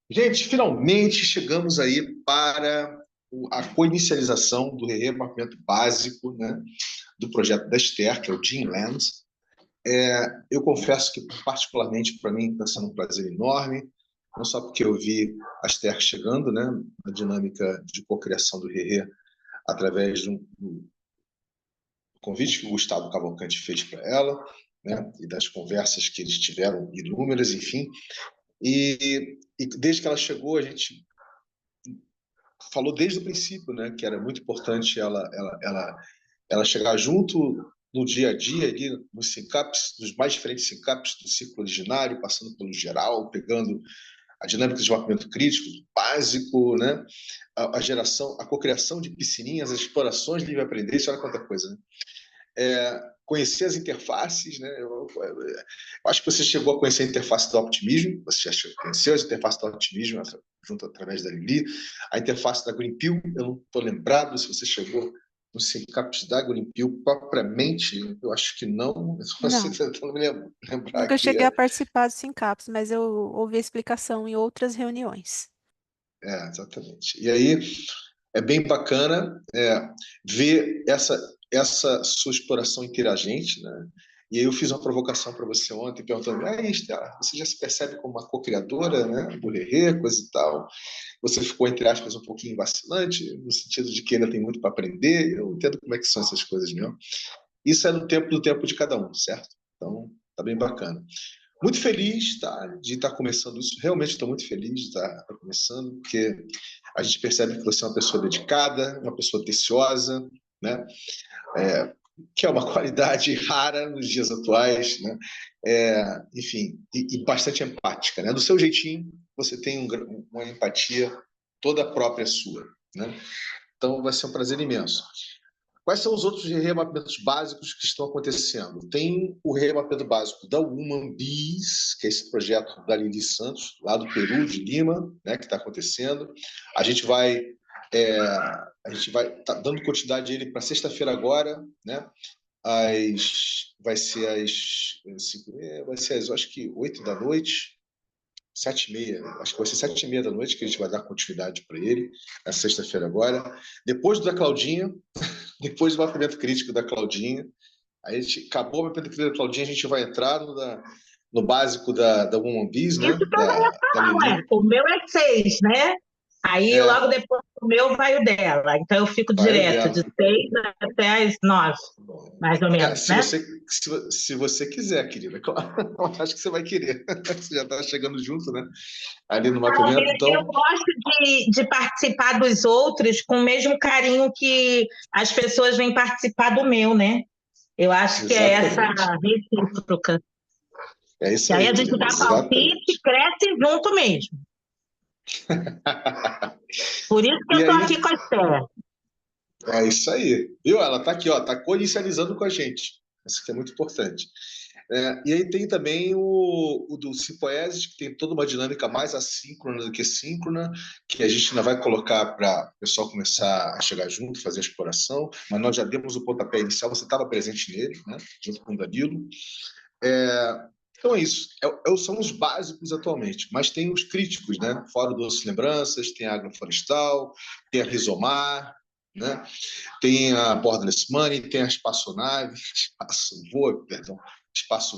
Gente, finalmente chegamos aí para a co-inicialização do mapeamento básico, né, do projeto da Esther, que é o Dreamland. Eu confesso que, particularmente, para mim, está sendo um prazer enorme, não só porque eu vi a Esther chegando, né, na dinâmica de cocriação do Rerê, através de um convite que o Gustavo Cavalcante fez para ela, né, e das conversas que eles tiveram, inúmeras, enfim. E desde que ela chegou, a gente falou desde o princípio, né, que era muito importante ela chegar junto no dia a dia, ali, nos SYNCAPs, nos mais diferentes SYNCAPs do ciclo originário, passando pelo geral, pegando a dinâmica de mapeamento crítico, básico, né, a geração, a cocriação de piscininhas, as explorações de livre aprender, isso olha quanta coisa, né? Conhecer as interfaces, né? Eu acho que você chegou a conhecer a interface do Optimism, você já conheceu as interfaces do Optimism junto através da Lili, a interface da Greenpill, eu não estou lembrado se você chegou no SYNCAPS da Greenpill propriamente, eu acho que não, você Não, tentando me lembrar nunca aqui, cheguei a participar do Sincaps, mas eu ouvi a explicação em outras reuniões. exatamente. E aí, é bem bacana ver essa sua exploração interagente, né? E aí eu fiz uma provocação para você ontem, perguntando, Estela, você já se percebe como uma co-criadora, né, do Rerê, coisa e tal? Você ficou, entre aspas, um pouquinho vacilante, no sentido de que ainda tem muito para aprender. Eu entendo como é que são essas coisas mesmo. Isso é do tempo de cada um, certo? Então, tá bem bacana. Muito feliz, tá, de estar começando isso. Realmente estou muito feliz de estar começando, porque a gente percebe que você é uma pessoa dedicada, uma pessoa atenciosa, né? Que é uma qualidade rara nos dias atuais, né? Enfim, e bastante empática, né? Do seu jeitinho, você tem uma empatia toda própria sua, né? Então, vai ser um prazer imenso. Quais são os outros remapeamentos básicos que estão acontecendo? Tem o remapeamento básico da Woman Bees, que é esse projeto da Lili Santos, lá do Peru, de Lima, né, que está acontecendo. A gente vai tá dando continuidade a ele para sexta-feira agora, né? Vai ser às, acho que 8 da noite, 7h30, acho que vai ser 7h30 da noite que a gente vai dar continuidade para ele, na sexta-feira agora. Depois do da Claudinha, depois do mapeamento crítico da Claudinha, a gente acabou o mapeamento crítico da Claudinha, a gente vai entrar no básico da Woman Bees, Isso né? que eu ia Da falar, ué. Lili. O meu é 6, né? Aí É, logo depois do meu vai o dela. Então eu fico vai o direto de dela. 6 até as 9, mais ou menos, Se né? você, se você quiser, querida, claro, acho que você vai querer. Você já está chegando junto, né? Ali no mapeamento, Eu então, gosto de participar dos outros com o mesmo carinho que as pessoas vêm participar do meu, né? Eu acho que é essa exatamente. recíproca. É Que isso aí aí, a gente querida, dá palpite e exatamente. cresce junto mesmo. Por isso que eu E estou aí, aqui com a Esther. é isso aí. Viu? Ela está aqui, ó, está co-inicializando com a gente. Isso que é muito importante. E aí tem também o do Cipoesis, que tem toda uma dinâmica mais assíncrona do que síncrona, que a gente ainda vai colocar para o pessoal começar a chegar junto, fazer a exploração, mas nós já demos o pontapé inicial, você estava presente nele, né, junto com o Danilo. Então é isso. São os básicos atualmente, mas tem os críticos, né? Fora Doces Lembranças, tem a Agroflorestal, tem a Rizomar, né? Tem a Borderless Money, tem a Espaçonave, Espaço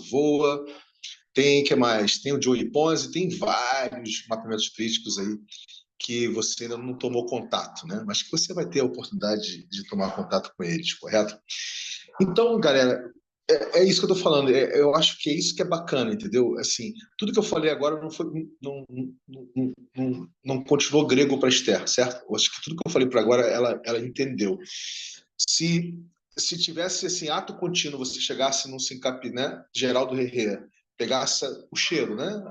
Voa, tem que mais? Tem o Joey Ponzi, tem vários mapeamentos críticos aí que você ainda não tomou contato, né? Mas que você vai ter a oportunidade de tomar contato com eles, correto? Então, galera, é isso que eu estou falando. Eu acho que é isso que é bacana, entendeu? Assim, tudo que eu falei agora não continuou grego para Esther, certo? Eu acho que tudo que eu falei para agora ela entendeu. Se se tivesse assim ato contínuo, você chegasse num sincap, né, geral do Herrera, pegasse o cheiro, né,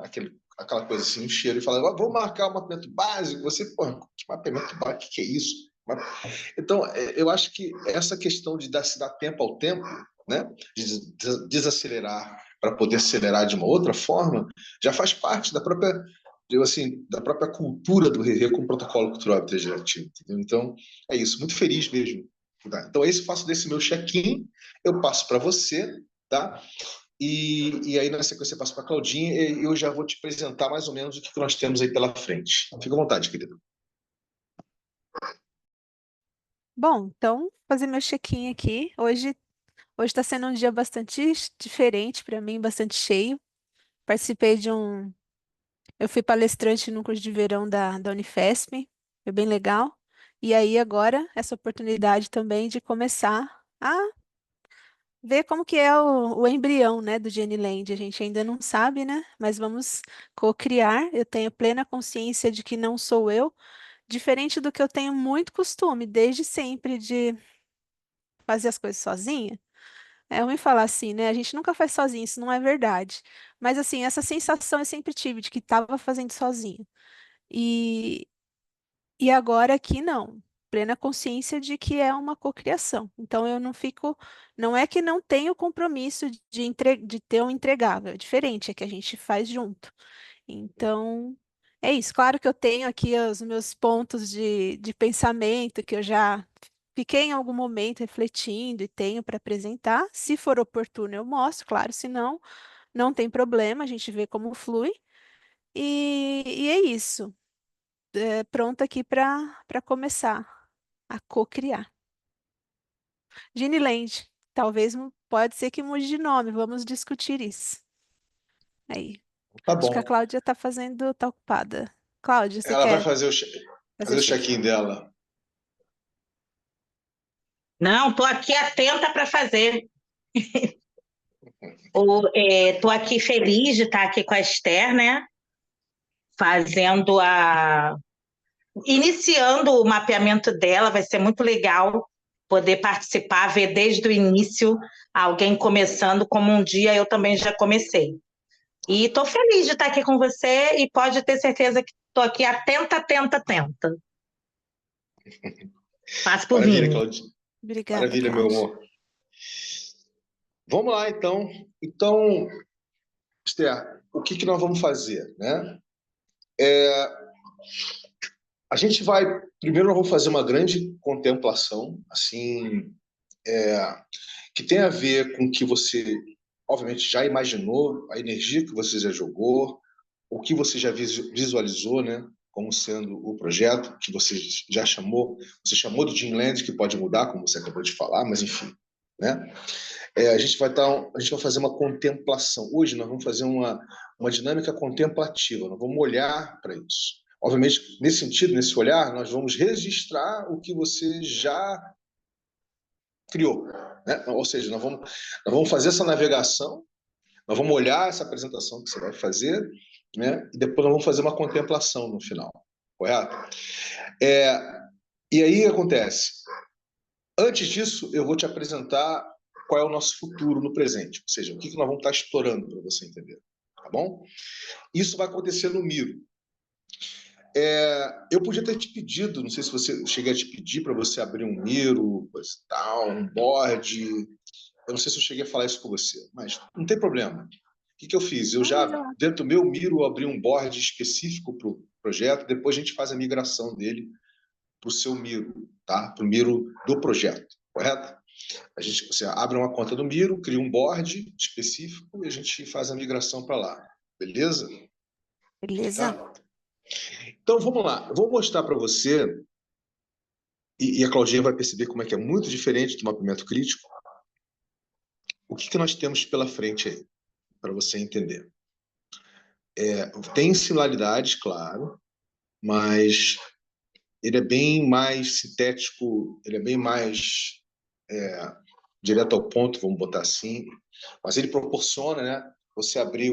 aquela coisa assim, o cheiro, e falava, vamos marcar o mapeamento básico. Você, pô, que mapeamento básico, que é isso? Então, eu acho que essa questão de se dar tempo ao tempo, né, de desacelerar para poder acelerar de uma outra forma, já faz parte da própria, digo assim, da própria cultura do Rerê com o protocolo cultural interativo, entendeu? Então, é isso, muito feliz mesmo. Tá? Então, esse faço desse meu check-in, eu passo para você, tá? e aí, na sequência, eu passo para a Claudinha e eu já vou te apresentar mais ou menos o que nós temos aí pela frente. Fica à vontade, querida. Bom, então, fazer meu check-in aqui. Hoje está sendo um dia bastante diferente para mim, bastante cheio. Participei de um. Eu fui palestrante no curso de verão da Unifesp, foi bem legal. E aí, agora, essa oportunidade também de começar a ver como que é o embrião, né, do Geniland. A gente ainda não sabe, né? Mas vamos co-criar. Eu tenho plena consciência de que não sou eu, diferente do que eu tenho muito costume, desde sempre, de fazer as coisas sozinha. É ruim falar assim, né? A gente nunca faz sozinho, isso não é verdade. Mas assim, essa sensação eu sempre tive de que estava fazendo sozinho. E, e agora aqui não. Plena consciência de que é uma cocriação. Então eu não fico. Não é que não tenho compromisso de ter um entregável. É diferente, é que a gente faz junto. Então, é isso. Claro que eu tenho aqui os meus pontos de pensamento que eu já fiquei em algum momento refletindo e tenho para apresentar. Se for oportuno, eu mostro, claro. Se não, não tem problema, a gente vê como flui. E é isso. Pronta aqui para começar a co-criar. Giniland, talvez pode ser que mude de nome, vamos discutir isso. Aí. Tá Acho que a bom. Cláudia tá ocupada. Cláudia, você Ela vai quer fazer fazer fazer o check-in? check-in dela. Não, estou aqui atenta para fazer. Estou aqui feliz de estar aqui com a Esther, né? Fazendo iniciando o mapeamento dela, vai ser muito legal poder participar, ver desde o início alguém começando, como um dia eu também já comecei. E estou feliz de estar aqui com você e pode ter certeza que estou aqui atenta, atenta, atenta. Passe por Maravilha, mim. Claudinha. Obrigada, Maravilha, meu Cláudia. amor. Vamos lá, então. Então, Esther, o que nós vamos fazer, né? A gente vai... Primeiro, nós vamos fazer uma grande contemplação, assim, que tem a ver com o que você, obviamente, já imaginou, a energia que você já jogou, o que você já visualizou, né? Como sendo o projeto que você chamou de Dreamland, que pode mudar, como você acabou de falar, mas enfim, né? A gente vai fazer uma contemplação. Hoje nós vamos fazer uma dinâmica contemplativa, nós vamos olhar para isso. Obviamente, nesse sentido, nesse olhar, nós vamos registrar o que você já criou, né? Ou seja, nós vamos fazer essa navegação, nós vamos olhar essa apresentação que você vai fazer, né? E depois nós vamos fazer uma contemplação no final, correto? E aí acontece. Antes disso, eu vou te apresentar qual é o nosso futuro no presente, ou seja, o que nós vamos estar explorando para você entender, tá bom? Isso vai acontecer no Miro. Eu podia ter te pedido, não sei se eu cheguei a te pedir para você abrir um Miro, coisa e tal, um board. Eu não sei se eu cheguei a falar isso com você, mas não tem problema. O que eu fiz? Eu já, dentro do meu Miro, abri um board específico para o projeto, depois a gente faz a migração dele para o seu Miro, tá? Para o Miro do projeto, correto? Você abre uma conta do Miro, cria um board específico e a gente faz a migração para lá, beleza? Beleza? Tá? Então, vamos lá. Eu vou mostrar para você, e a Claudinha vai perceber como é que é muito diferente do mapeamento crítico, o que nós temos pela frente aí, para você entender. Tem similaridades, claro, mas ele é bem mais sintético, ele é bem mais direto ao ponto, vamos botar assim, mas ele proporciona, né? Você abrir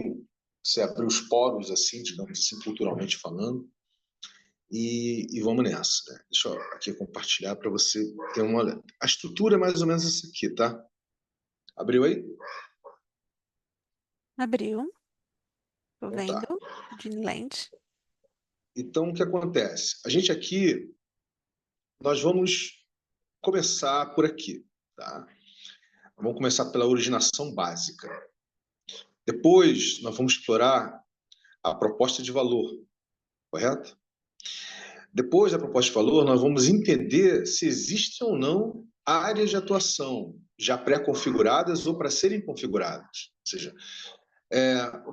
os poros, assim, digamos assim, culturalmente falando, e vamos nessa, né? Deixa eu aqui compartilhar para você ter uma olhada. A estrutura é mais ou menos essa aqui, tá? Abriu aí? Abriu. Tô Então tá. vendo. Dreamland. Então, o que acontece? A gente aqui, nós vamos começar por aqui, tá? Vamos começar pela originação básica. Depois, nós vamos explorar a proposta de valor, correto? Depois da proposta de valor, nós vamos entender se existe ou não áreas de atuação já pré-configuradas ou para serem configuradas. Ou seja,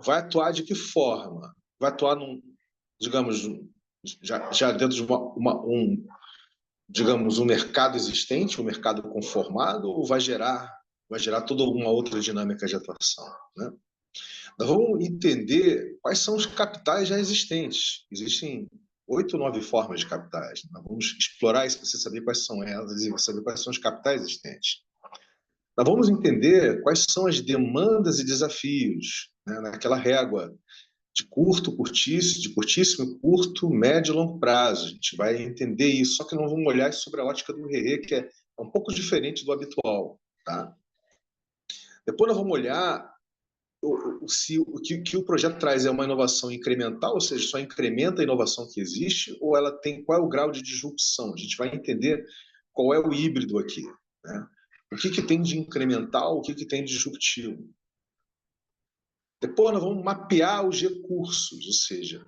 vai atuar de que forma? Vai atuar digamos, já dentro de digamos, um mercado existente, um mercado conformado, ou vai gerar toda uma outra dinâmica de atuação, né? Nós vamos entender quais são os capitais já existentes. Existem 8 ou 9 formas de capitais. Nós vamos explorar isso para você saber quais são elas e saber quais são os capitais existentes. Nós vamos entender quais são as demandas e desafios, né, naquela régua de curtíssimo, curto, médio e longo prazo. A gente vai entender isso, só que não vamos olhar sobre a ótica do RE, que é um pouco diferente do habitual. Tá? Depois nós vamos olhar se o que o projeto traz é uma inovação incremental, ou seja, só incrementa a inovação que existe, ou ela tem qual é o grau de disrupção. A gente vai entender qual é o híbrido aqui, né? O que tem de incremental, o que tem de disruptivo. Depois nós vamos mapear os recursos, ou seja,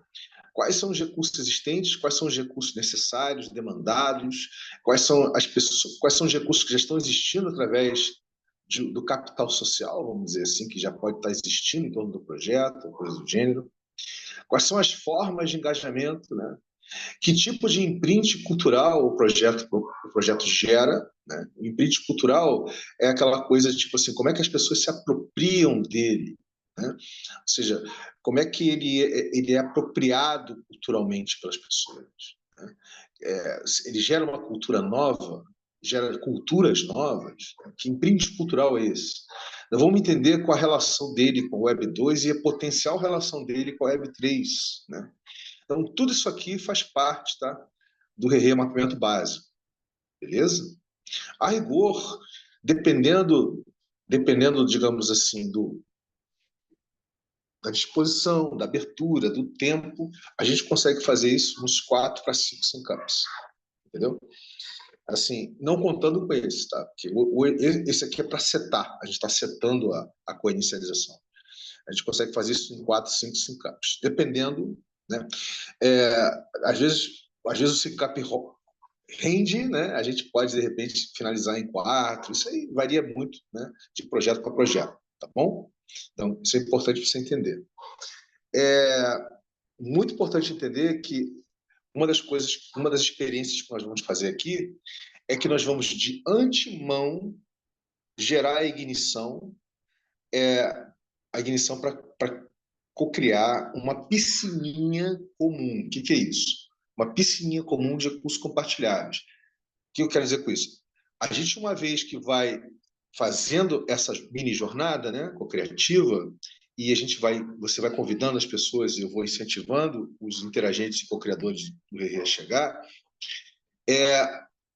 quais são os recursos existentes, quais são os recursos necessários, demandados, quais são os recursos que já estão existindo através do capital social, vamos dizer assim, que já pode estar existindo em torno do projeto, coisa do gênero. Quais são as formas de engajamento, né? Que tipo de imprint cultural o projeto gera, né? O imprint cultural é aquela coisa tipo assim, como é que as pessoas se apropriam dele, né? Ou seja, como é que ele é apropriado culturalmente pelas pessoas, né? Ele gera uma cultura nova, gera culturas novas. Que imprint cultural é esse? Nós vamos entender qual a relação dele com o Web 2 e a potencial relação dele com a Web 3, né? Então, tudo isso aqui faz parte, tá, do mapeamento básico, beleza? A rigor, dependendo, digamos assim, da disposição, da abertura, do tempo, a gente consegue fazer isso nos 4 para 5 sync-ups, entendeu? Assim, não contando com esse, tá? Porque esse aqui é para setar, a gente está setando a co-inicialização. A gente consegue fazer isso em 4, 5 sync-ups, dependendo, né? Às vezes o sync-up rende, né? A gente pode, de repente, finalizar em 4, isso aí varia muito, né? De projeto para projeto, tá bom? Então, isso é importante para você entender. É muito importante entender que uma das experiências que nós vamos fazer aqui é que nós vamos, de antemão, gerar a ignição para co-criar uma piscininha comum. O que é isso? Uma piscininha comum de recursos compartilhados. O que eu quero dizer com isso? A gente, uma vez que vai fazendo essa mini jornada, né, co-criativa, e você vai convidando as pessoas, e eu vou incentivando os interagentes e co-criadores do RE a chegar,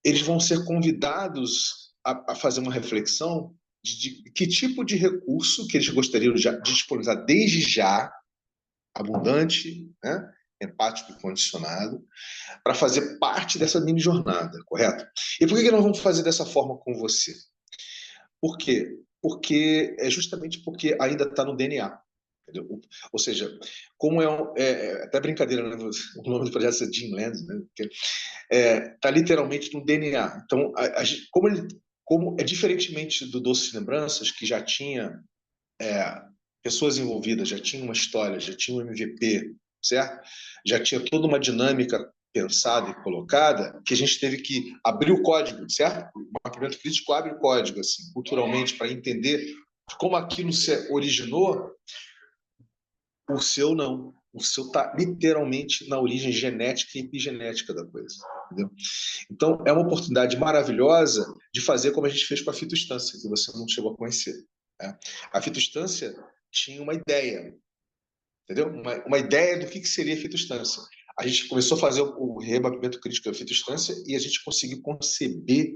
eles vão ser convidados a fazer uma reflexão de que tipo de recurso que eles gostariam de disponibilizar desde já, abundante, né, empático e condicionado, para fazer parte dessa mini jornada, correto? E por que nós vamos fazer dessa forma com você? Por quê? Justamente porque ainda está no DNA. Entendeu? Ou seja, como até brincadeira, né? O nome do projeto é Jim Land, né? Está literalmente no DNA. Então, como é diferentemente do Doces Lembranças, que já tinha pessoas envolvidas, já tinha uma história, já tinha um MVP, certo? Já tinha toda uma dinâmica pensada e colocada, que a gente teve que abrir o código, certo? O mapeamento crítico abre o código, assim, culturalmente, para entender como aquilo se originou. O seu não. O seu está literalmente na origem genética e epigenética da coisa, entendeu? Então, é uma oportunidade maravilhosa de fazer como a gente fez com a fitoinstância, que você não chegou a conhecer, né? A fitoinstância tinha uma ideia, entendeu? Uma ideia do que seria a fitoinstância. A gente começou a fazer o remapeamento crítico da fitoinstância e a gente conseguiu conceber.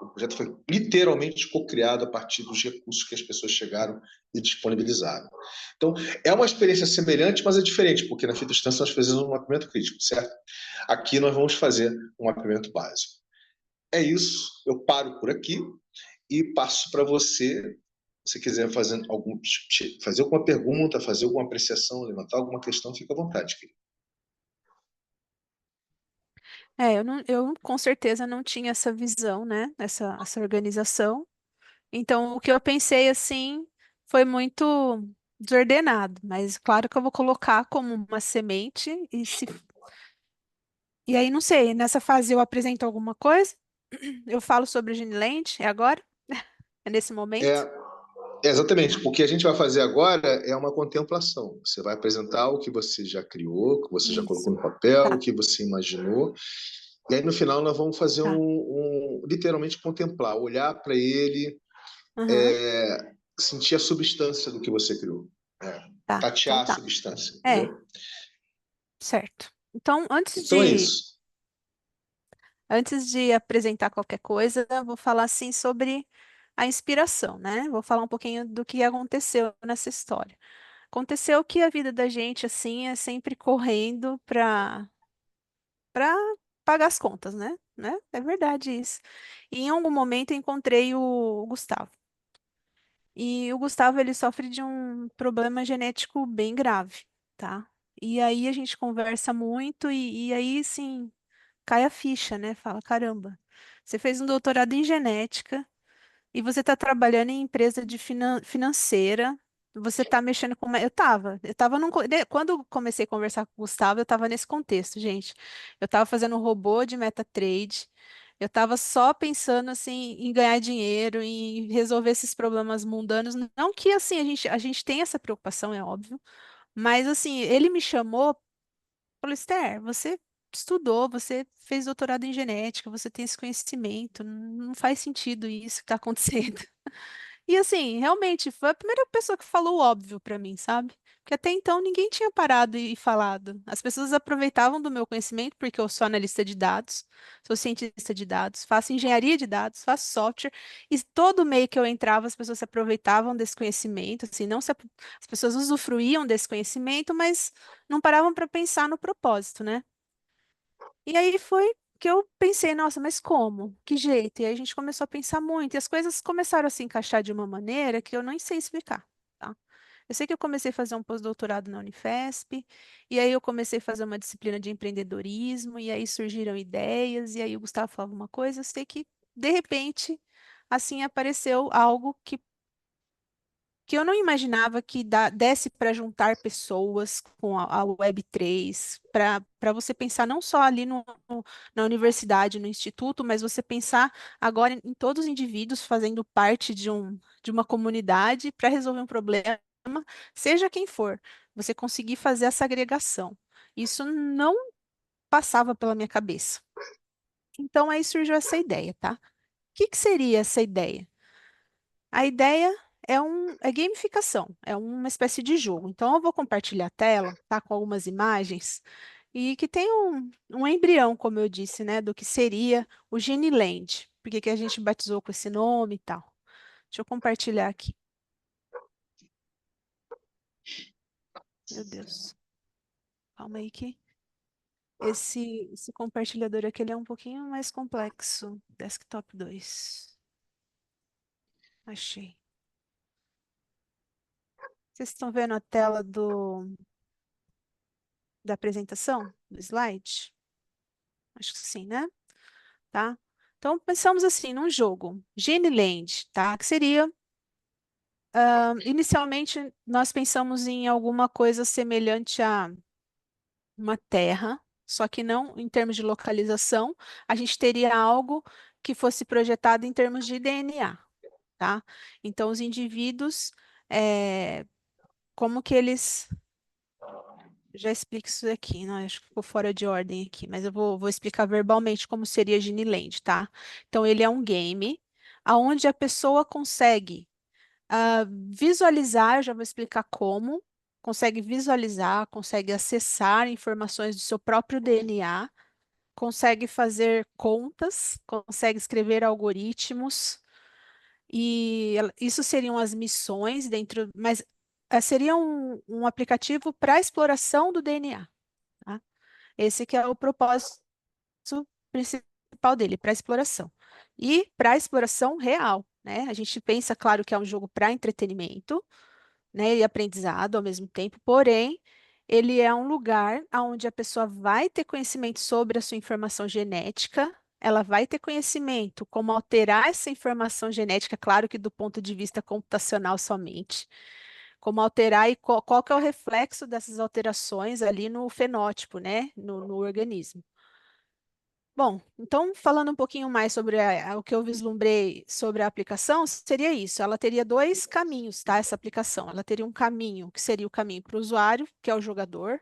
O projeto foi literalmente co-criado a partir dos recursos que as pessoas chegaram e disponibilizaram. Então, é uma experiência semelhante, mas é diferente, porque na fitoinstância nós fizemos um mapeamento crítico, certo? Aqui nós vamos fazer um mapeamento básico. É isso, eu paro por aqui e passo para você. Se quiser fazer alguma pergunta, fazer alguma apreciação, levantar alguma questão, fica à vontade, querido. eu com certeza não tinha essa visão, né? Essa organização. Então, o que eu pensei assim foi muito desordenado, mas claro que eu vou colocar como uma semente e aí não sei, nessa fase eu apresento alguma coisa? Eu falo sobre o Giniland, é agora? É nesse momento? É, exatamente. O que a gente vai fazer agora é uma contemplação. Você vai apresentar o que você já criou, o que você já colocou Isso. no papel, o Tá, que você imaginou. E aí, no final, nós vamos fazer tá. literalmente contemplar, olhar para ele, Aham, sentir a substância do que você criou. É, tá. Então tatear a tá. substância, É, entendeu? certo. Então, Então é isso. antes de apresentar qualquer coisa, eu vou falar assim sobre a inspiração, né? Vou falar um pouquinho do que aconteceu nessa história. Aconteceu que a vida da gente assim é sempre correndo para pagar as contas, né? É verdade isso. E em algum momento eu encontrei o Gustavo. E o Gustavo ele sofre de um problema genético bem grave, tá? E aí a gente conversa muito e aí sim cai a ficha, né? Fala, caramba, você fez um doutorado em genética e você está trabalhando em empresa de financeira, você está mexendo com. Eu tava quando eu comecei a conversar com o Gustavo, eu estava nesse contexto, gente. Eu estava fazendo um robô de MetaTrade, eu estava só pensando assim em ganhar dinheiro, em resolver esses problemas mundanos. Não que assim a gente tem essa preocupação, é óbvio, mas assim, ele me chamou. Falou, Esther, você estudou, você fez doutorado em genética, você tem esse conhecimento, não faz sentido isso que está acontecendo. E assim, realmente, foi a primeira pessoa que falou o óbvio para mim, sabe? Porque até então ninguém tinha parado e falado. As pessoas aproveitavam do meu conhecimento, porque eu sou analista de dados, sou cientista de dados, faço engenharia de dados, faço software, e todo meio que eu entrava, as pessoas se aproveitavam desse conhecimento, assim, não se, as pessoas usufruíam desse conhecimento, mas não paravam para pensar no propósito, né? E aí foi que eu pensei, nossa, mas como? Que jeito? E aí a gente começou a pensar muito, e as coisas começaram a se encaixar de uma maneira que eu nem sei explicar, tá? Eu sei que eu comecei a fazer um pós-doutorado na Unifesp, e aí eu comecei a fazer uma disciplina de empreendedorismo, e aí surgiram ideias, e aí o Gustavo falava uma coisa, eu sei que, de repente, assim apareceu algo que eu não imaginava que desse para juntar pessoas com a Web3, para você pensar não só ali na universidade, no instituto, mas você pensar agora em todos os indivíduos fazendo parte de uma comunidade para resolver um problema, seja quem for, você conseguir fazer essa agregação. Isso não passava pela minha cabeça. Então aí surgiu essa ideia, tá? O que que seria essa ideia? A ideia é gamificação, é uma espécie de jogo. Então, eu vou compartilhar a tela, tá, com algumas imagens, e que tem um embrião, como eu disse, né, do que seria o Geniland, porque que a gente batizou com esse nome e tal. Deixa eu compartilhar aqui. Meu Deus, calma aí que esse compartilhador aqui ele é um pouquinho mais complexo. Desktop 2. Achei. Vocês estão vendo a tela da apresentação, do slide? Acho que sim, né? Tá? Então, pensamos assim, num jogo, Geneland, tá? Que seria, inicialmente, nós pensamos em alguma coisa semelhante a uma terra, só que não em termos de localização, a gente teria algo que fosse projetado em termos de DNA, tá? Então, os indivíduos, como que eles. Já explico isso aqui, não, acho que ficou fora de ordem aqui, mas eu vou explicar verbalmente como seria Giniland, tá? Então, ele é um game onde a pessoa consegue visualizar, já vou explicar como, consegue visualizar, consegue acessar informações do seu próprio DNA, consegue fazer contas, consegue escrever algoritmos, e isso seriam as missões dentro, mas seria um aplicativo para exploração do DNA. Tá? Esse que é o propósito principal dele, para exploração. E para exploração real, né? A gente pensa, claro, que é um jogo para entretenimento, né? E aprendizado ao mesmo tempo, porém, ele é um lugar onde a pessoa vai ter conhecimento sobre a sua informação genética, ela vai ter conhecimento como alterar essa informação genética, claro que do ponto de vista computacional somente, como alterar e qual que é o reflexo dessas alterações ali no fenótipo, né, no organismo. Bom, então falando um pouquinho mais sobre o que eu vislumbrei sobre a aplicação, seria isso. Ela teria dois caminhos, tá? Essa aplicação. Ela teria um caminho que seria o caminho para o usuário, que é o jogador,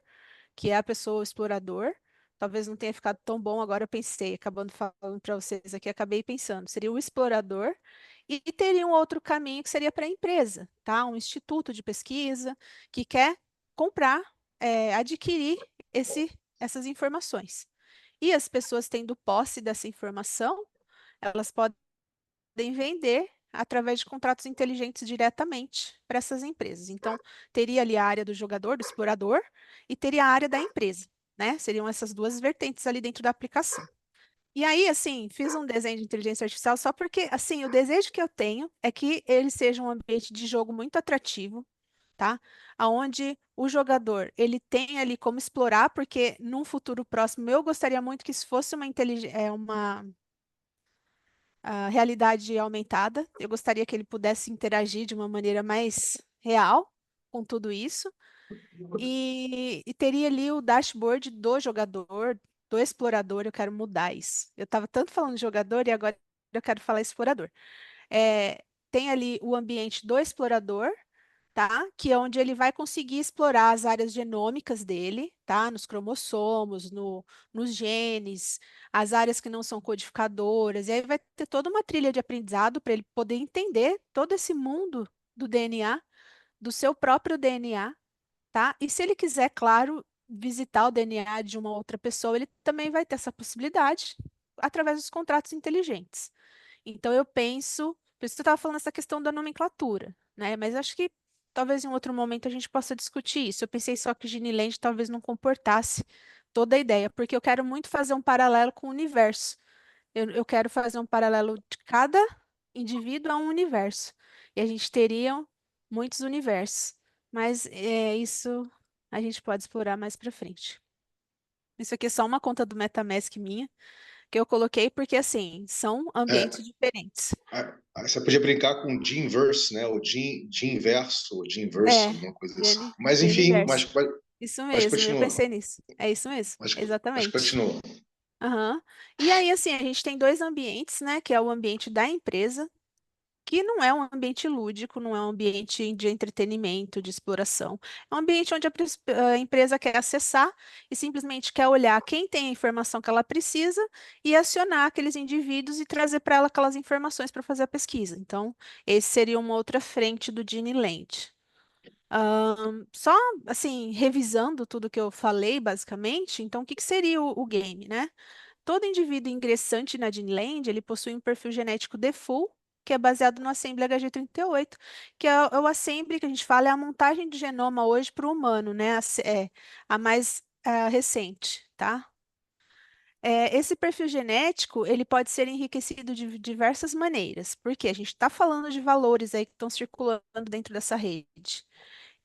que é a pessoa o explorador. Talvez não tenha ficado tão bom, agora eu pensei, acabando falando para vocês aqui, acabei pensando. Seria o explorador e teria um outro caminho que seria para a empresa, tá? Um instituto de pesquisa que quer comprar, adquirir essas informações. E as pessoas tendo posse dessa informação, elas podem vender através de contratos inteligentes diretamente para essas empresas. Então, teria ali a área do jogador, do explorador, e teria a área da empresa, né? Seriam essas duas vertentes ali dentro da aplicação. E aí, assim, fiz um desenho de inteligência artificial só porque, assim, o desejo que eu tenho é que ele seja um ambiente de jogo muito atrativo, tá? Aonde o jogador, ele tem ali como explorar, porque num futuro próximo eu gostaria muito que isso fosse uma realidade aumentada. Eu gostaria que ele pudesse interagir de uma maneira mais real com tudo isso. E teria ali o dashboard do jogador, do explorador. Eu quero mudar isso. Eu estava tanto falando de jogador e agora eu quero falar explorador. Tem ali o ambiente do explorador, tá? Que é onde ele vai conseguir explorar as áreas genômicas dele, tá? Nos cromossomos, nos genes, as áreas que não são codificadoras. E aí vai ter toda uma trilha de aprendizado para ele poder entender todo esse mundo do DNA, do seu próprio DNA, tá? E se ele quiser, claro, visitar o DNA de uma outra pessoa, ele também vai ter essa possibilidade através dos contratos inteligentes. Então eu penso, por isso que eu estava falando essa questão da nomenclatura, né? Mas acho que talvez em outro momento a gente possa discutir isso. Eu pensei só que Giniland talvez não comportasse toda a ideia, porque eu quero muito fazer um paralelo com o universo. Eu quero fazer um paralelo de cada indivíduo a um universo. E a gente teria muitos universos. Mas isso a gente pode explorar mais para frente. Isso aqui é só uma conta do MetaMask minha, que eu coloquei porque, assim, são É, ambientes diferentes. você podia brincar com o Gene-verse, né? O Gene-verso, ou Gene-verse, É, alguma coisa assim. Gene, Mas enfim, Geniverso. Isso mas mesmo, eu continua. pensei nisso. É isso mesmo, Mas, mas exatamente. continua. Aham. E aí, assim, a gente tem dois ambientes, né? Que é o ambiente da empresa, que não é um ambiente lúdico, não é um ambiente de entretenimento, de exploração. É um ambiente onde a empresa quer acessar e simplesmente quer olhar quem tem a informação que ela precisa e acionar aqueles indivíduos e trazer para ela aquelas informações para fazer a pesquisa. Então, esse seria uma outra frente do Geniland. Só assim, revisando tudo que eu falei, basicamente, então o que que seria o game, né? Todo indivíduo ingressante na Geniland, ele possui um perfil genético default, que é baseado no Assembly HG38, que é o Assembly que a gente fala, é a montagem de genoma hoje para o humano, né? A mais recente, tá? Esse perfil genético, ele pode ser enriquecido de diversas maneiras, porque a gente está falando de valores aí que estão circulando dentro dessa rede.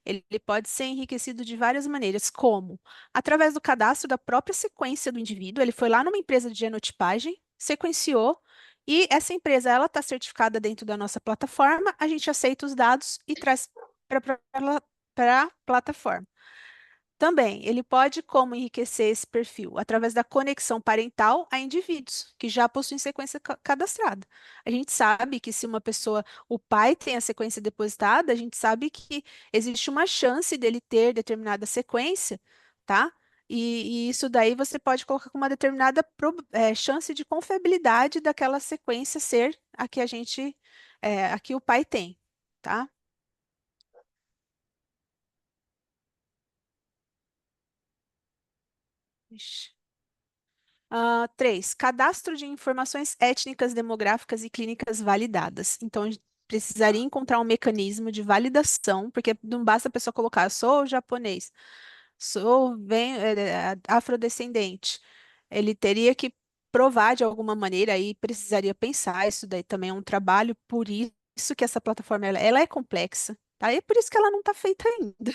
Ele pode ser enriquecido de várias maneiras, como através do cadastro da própria sequência do indivíduo. Ele foi lá numa empresa de genotipagem, sequenciou, e essa empresa ela está certificada dentro da nossa plataforma. A gente aceita os dados e traz para a plataforma. Também, ele pode como enriquecer esse perfil através da conexão parental a indivíduos que já possuem sequência cadastrada. A gente sabe que se uma pessoa, o pai tem a sequência depositada, a gente sabe que existe uma chance dele ter determinada sequência, tá? E isso daí você pode colocar com uma determinada chance de confiabilidade daquela sequência ser a que a que o pai tem, tá? Ixi. 3, cadastro de informações étnicas, demográficas e clínicas validadas. Então, a gente precisaria encontrar um mecanismo de validação, porque não basta a pessoa colocar, sou japonês, afrodescendente. Ele teria que provar de alguma maneira, aí precisaria pensar, isso daí também é um trabalho, por isso que essa plataforma ela é complexa, tá? E é por isso que ela não está feita ainda,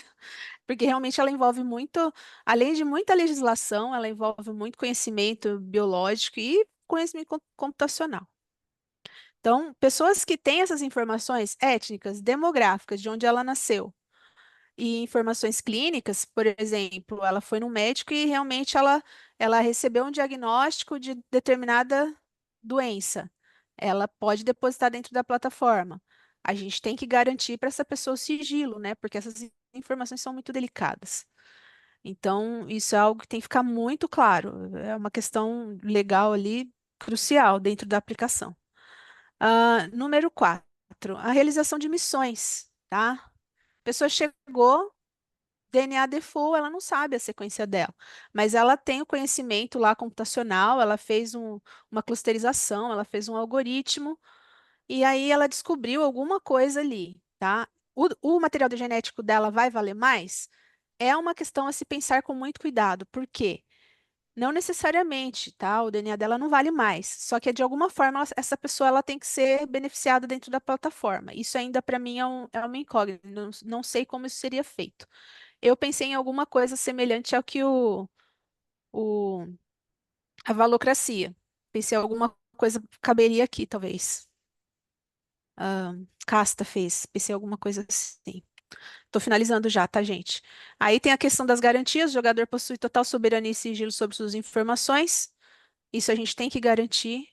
porque realmente ela envolve muito, além de muita legislação, ela envolve muito conhecimento biológico e conhecimento computacional. Então, pessoas que têm essas informações étnicas, demográficas, de onde ela nasceu, e informações clínicas, por exemplo, ela foi no médico e realmente ela recebeu um diagnóstico de determinada doença. Ela pode depositar dentro da plataforma. A gente tem que garantir para essa pessoa o sigilo, né? Porque essas informações são muito delicadas. Então, isso é algo que tem que ficar muito claro. É uma questão legal ali, crucial dentro da aplicação. Número 4, a realização de missões, tá? A pessoa chegou, DNA default, ela não sabe a sequência dela, mas ela tem o conhecimento lá computacional, ela fez uma clusterização, ela fez um algoritmo, e aí ela descobriu alguma coisa ali, tá? O material genético dela vai valer mais? É uma questão a se pensar com muito cuidado, por quê? Não necessariamente, tá? O DNA dela não vale mais. Só que de alguma forma essa pessoa ela tem que ser beneficiada dentro da plataforma. Isso ainda para mim é uma incógnita. Não sei como isso seria feito. Eu pensei em alguma coisa semelhante ao que o a valocracia. Pensei em alguma coisa que caberia aqui, talvez. Casta fez. Pensei em alguma coisa assim. Tô finalizando já, tá, gente? Aí tem a questão das garantias. O jogador possui total soberania e sigilo sobre suas informações. Isso a gente tem que garantir.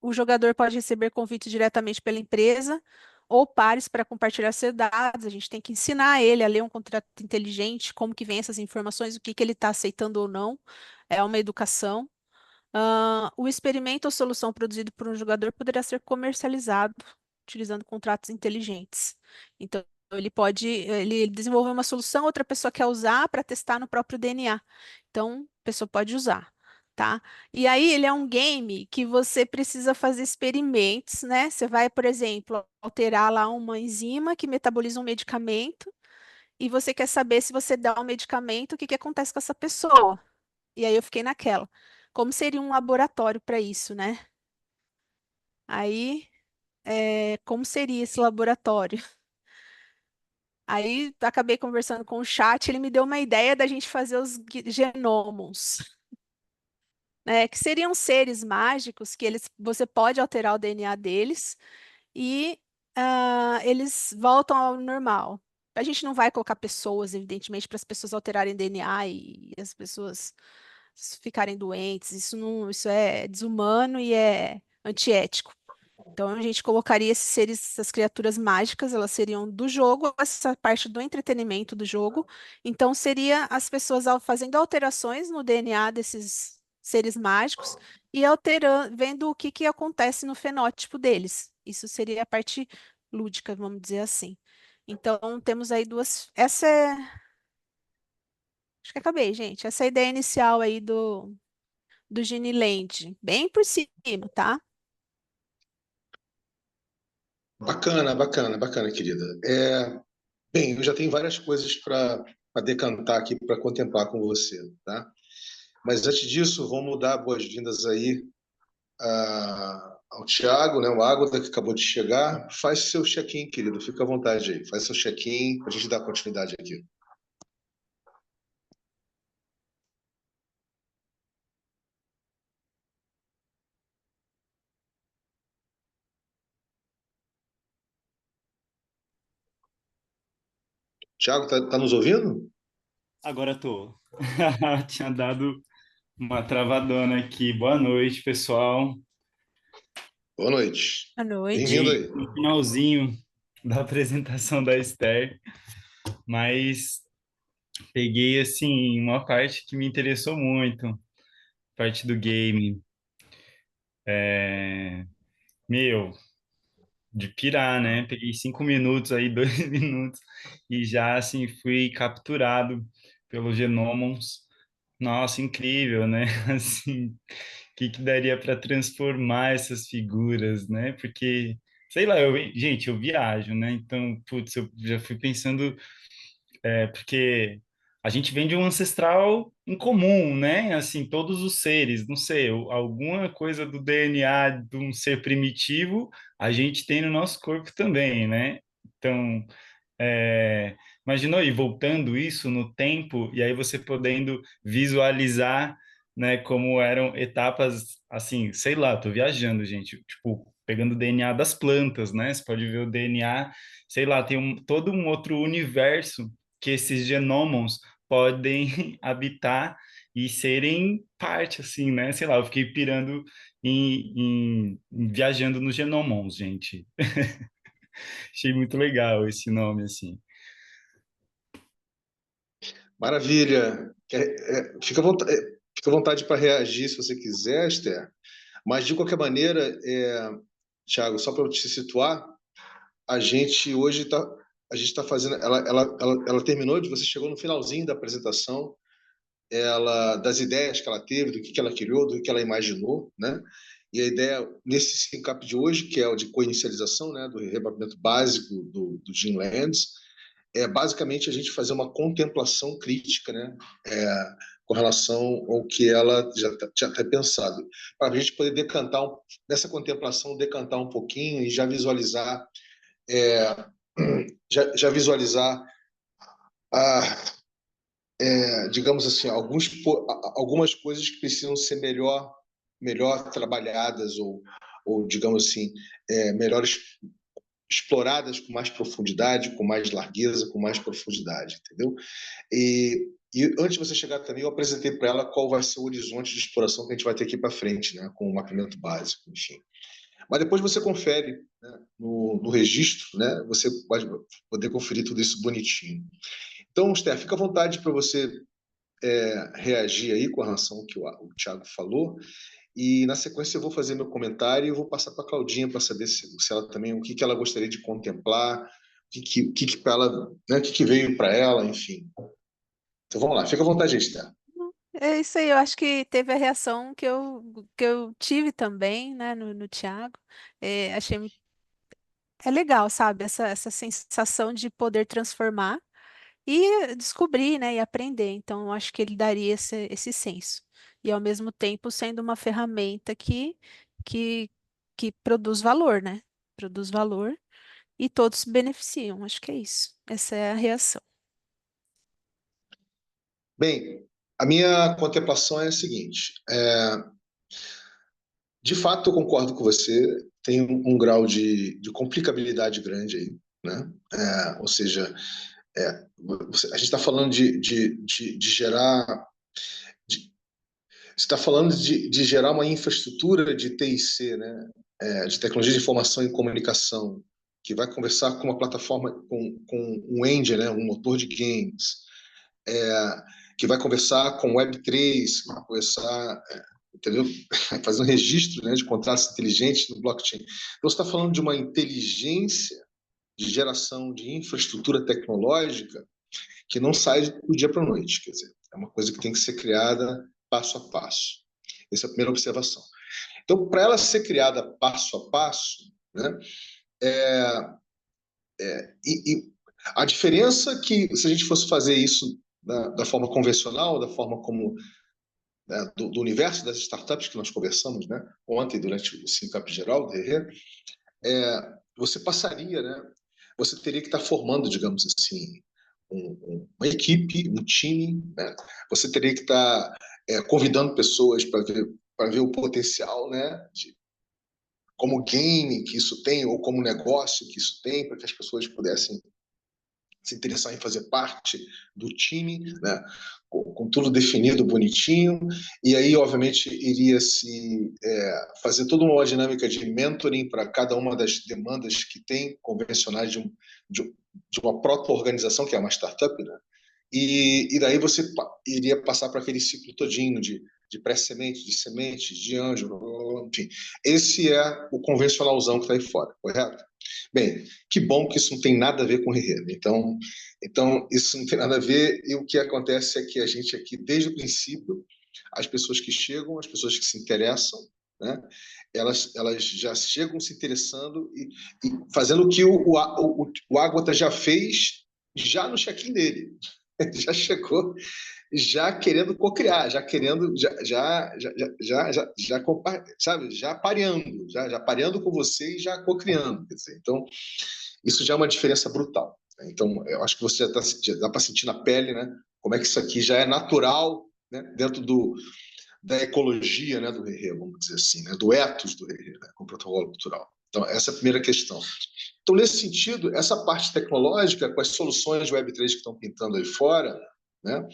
O jogador pode receber convite diretamente pela empresa ou pares para compartilhar seus dados. A gente tem que ensinar ele a ler um contrato inteligente, como que vem essas informações, o que que ele está aceitando ou não. É uma educação. O experimento ou solução produzido por um jogador poderá ser comercializado utilizando contratos inteligentes. Então, ele desenvolver uma solução, outra pessoa quer usar para testar no próprio DNA. Então, a pessoa pode usar, tá? E aí, ele é um game que você precisa fazer experimentos, né? Você vai, por exemplo, alterar lá uma enzima que metaboliza um medicamento e você quer saber se você dá o medicamento, o que que acontece com essa pessoa. E aí eu fiquei naquela. Como seria um laboratório para isso, né? Aí, como seria esse laboratório? Aí acabei conversando com o chat, ele me deu uma ideia da gente fazer os genômos, né? Que seriam seres mágicos que você pode alterar o DNA deles e eles voltam ao normal. A gente não vai colocar pessoas, evidentemente, para as pessoas alterarem DNA e as pessoas ficarem doentes. Isso não, isso é desumano e é antiético. Então a gente colocaria esses seres, essas criaturas mágicas, elas seriam do jogo, essa parte do entretenimento do jogo. Então seria as pessoas fazendo alterações no DNA desses seres mágicos e alterando, vendo o que que acontece no fenótipo deles. Isso seria a parte lúdica, vamos dizer assim. Então temos aí duas. Acho que acabei, gente. Essa é a ideia inicial aí do Geniland, bem por cima, tá? Bacana, bacana, bacana, querida. Bem, eu já tenho várias coisas para decantar aqui, para contemplar com você, tá? Mas antes disso, vamos dar boas-vindas aí ao Thiago, né? O Águeda, que acabou de chegar. Faz seu check-in, querido. Fica à vontade aí. Faz seu check-in para a gente dar continuidade aqui. Thiago, tá nos ouvindo? Agora tô. Tinha dado uma travadona aqui. Boa noite, pessoal. Boa noite. Boa Bem-vindo noite. aí. No finalzinho da apresentação da Esther, mas peguei assim uma parte que me interessou muito, parte do game. Meu, de pirar, né? Peguei 5 minutos aí, 2 minutos, e já assim fui capturado pelos Genomons. Nossa, incrível, né? Assim, que daria para transformar essas figuras, né? Porque, sei lá, gente, eu viajo, né? Então, putz, eu já fui pensando, porque a gente vem de um ancestral em comum, né? Assim, todos os seres, não sei, alguma coisa do DNA de um ser primitivo a gente tem no nosso corpo também, né? Então, Imaginou aí voltando isso no tempo e aí você podendo visualizar, né, como eram etapas assim, sei lá, tô viajando, gente, tipo, pegando o DNA das plantas, né? Você pode ver o DNA, sei lá, tem todo um outro universo que esses genômons podem habitar e serem parte, assim, né? Sei lá, eu fiquei pirando em viajando nos genômons, gente. Achei muito legal esse nome, assim. Maravilha. Fica à vontade para reagir se você quiser, Esther. Mas, de qualquer maneira, Thiago, só para eu te situar, a gente hoje está a gente está fazendo. Ela terminou, você chegou no finalzinho da apresentação, das ideias que ela teve, do que ela criou, do que ela imaginou, né? E a ideia, nesse SINCAP de hoje, que é o de co-inicialização, né, do rebatimento básico do Gene Lands, é basicamente a gente fazer uma contemplação crítica, né, com relação ao que ela já tem pensado, para a gente poder nessa contemplação, decantar um pouquinho e já visualizar, já visualizar a, digamos assim, algumas coisas que precisam ser melhor trabalhadas ou digamos assim, melhor exploradas com mais profundidade, com mais largueza, com mais profundidade, entendeu? E antes de você chegar também, eu apresentei para ela qual vai ser o horizonte de exploração que a gente vai ter aqui para frente, né, com o mapeamento básico, enfim. Mas depois você confere, né, no registro, né, você pode poder conferir tudo isso bonitinho. Então, Steph, fica à vontade para você reagir aí com a relação ao que o Thiago falou. E, na sequência, eu vou fazer meu comentário e eu vou passar para a Claudinha para saber se ela também, o que ela gostaria de contemplar, para ela, né, o que veio para ela, enfim. Então, vamos lá. Fica à vontade, Esther. É isso aí, eu acho que teve a reação que eu tive também, né, no Thiago. Achei legal, sabe? Essa sensação de poder transformar e descobrir, né, e aprender. Então, eu acho que ele daria esse senso. E, ao mesmo tempo, sendo uma ferramenta que, que produz valor, né? Produz valor e todos se beneficiam. Acho que é isso. Essa é a reação. Bem, a minha contemplação é a seguinte. De fato, eu concordo com você, tem um grau de complicabilidade grande aí, né? Ou seja, a gente está falando de gerar. Você está falando de gerar uma infraestrutura de TIC, né? De tecnologia de informação e comunicação, que vai conversar com uma plataforma, com um engine, né? Um motor de games, que vai conversar com Web3, que vai conversar, entendeu? Fazer um registro, né, de contratos inteligentes no blockchain. Então, você está falando de uma inteligência de geração de infraestrutura tecnológica que não sai do dia para a noite, quer dizer, é uma coisa que tem que ser criada passo a passo. Essa é a primeira observação. Então, para ela ser criada passo a passo, né, e a diferença que, se a gente fosse fazer isso da forma convencional, da forma como, né, do universo das startups que nós conversamos, né, ontem, durante o SINCAP geral, você passaria, né, você teria que estar formando, digamos assim, uma equipe, um time, né? Você teria que estar convidando pessoas para ver o potencial, né, como game que isso tem ou como negócio que isso tem, para que as pessoas pudessem se interessar em fazer parte do time, né, com tudo definido, bonitinho, e aí, obviamente, iria se fazer toda uma dinâmica de mentoring para cada uma das demandas que tem convencionais de uma proto-organização, que é uma startup, né? E daí você iria passar para aquele ciclo todinho de pré-semente, de semente, de anjo, enfim. Esse é o convencionalzão que está aí fora, correto? Bem, que bom que isso não tem nada a ver com o Herrera. Então, isso não tem nada a ver, e o que acontece é que a gente aqui, desde o princípio, as pessoas que chegam, as pessoas que se interessam, né, elas já chegam se interessando e fazendo o que o Ágota já fez já no check-in dele. Já chegou já querendo cocriar, já querendo, sabe, já pareando com você e já cocriando. Quer dizer, então, isso já é uma diferença brutal. Então, eu acho que você já dá para sentir na pele, né? Como é que isso aqui já é natural, né? Dentro da ecologia, né? Do Rerê, vamos dizer assim, né? Do ethos do Rerê, né? Com o protocolo cultural. Então, essa é a primeira questão. Então, nesse sentido, essa parte tecnológica, com as soluções Web3 que estão pintando aí fora, né?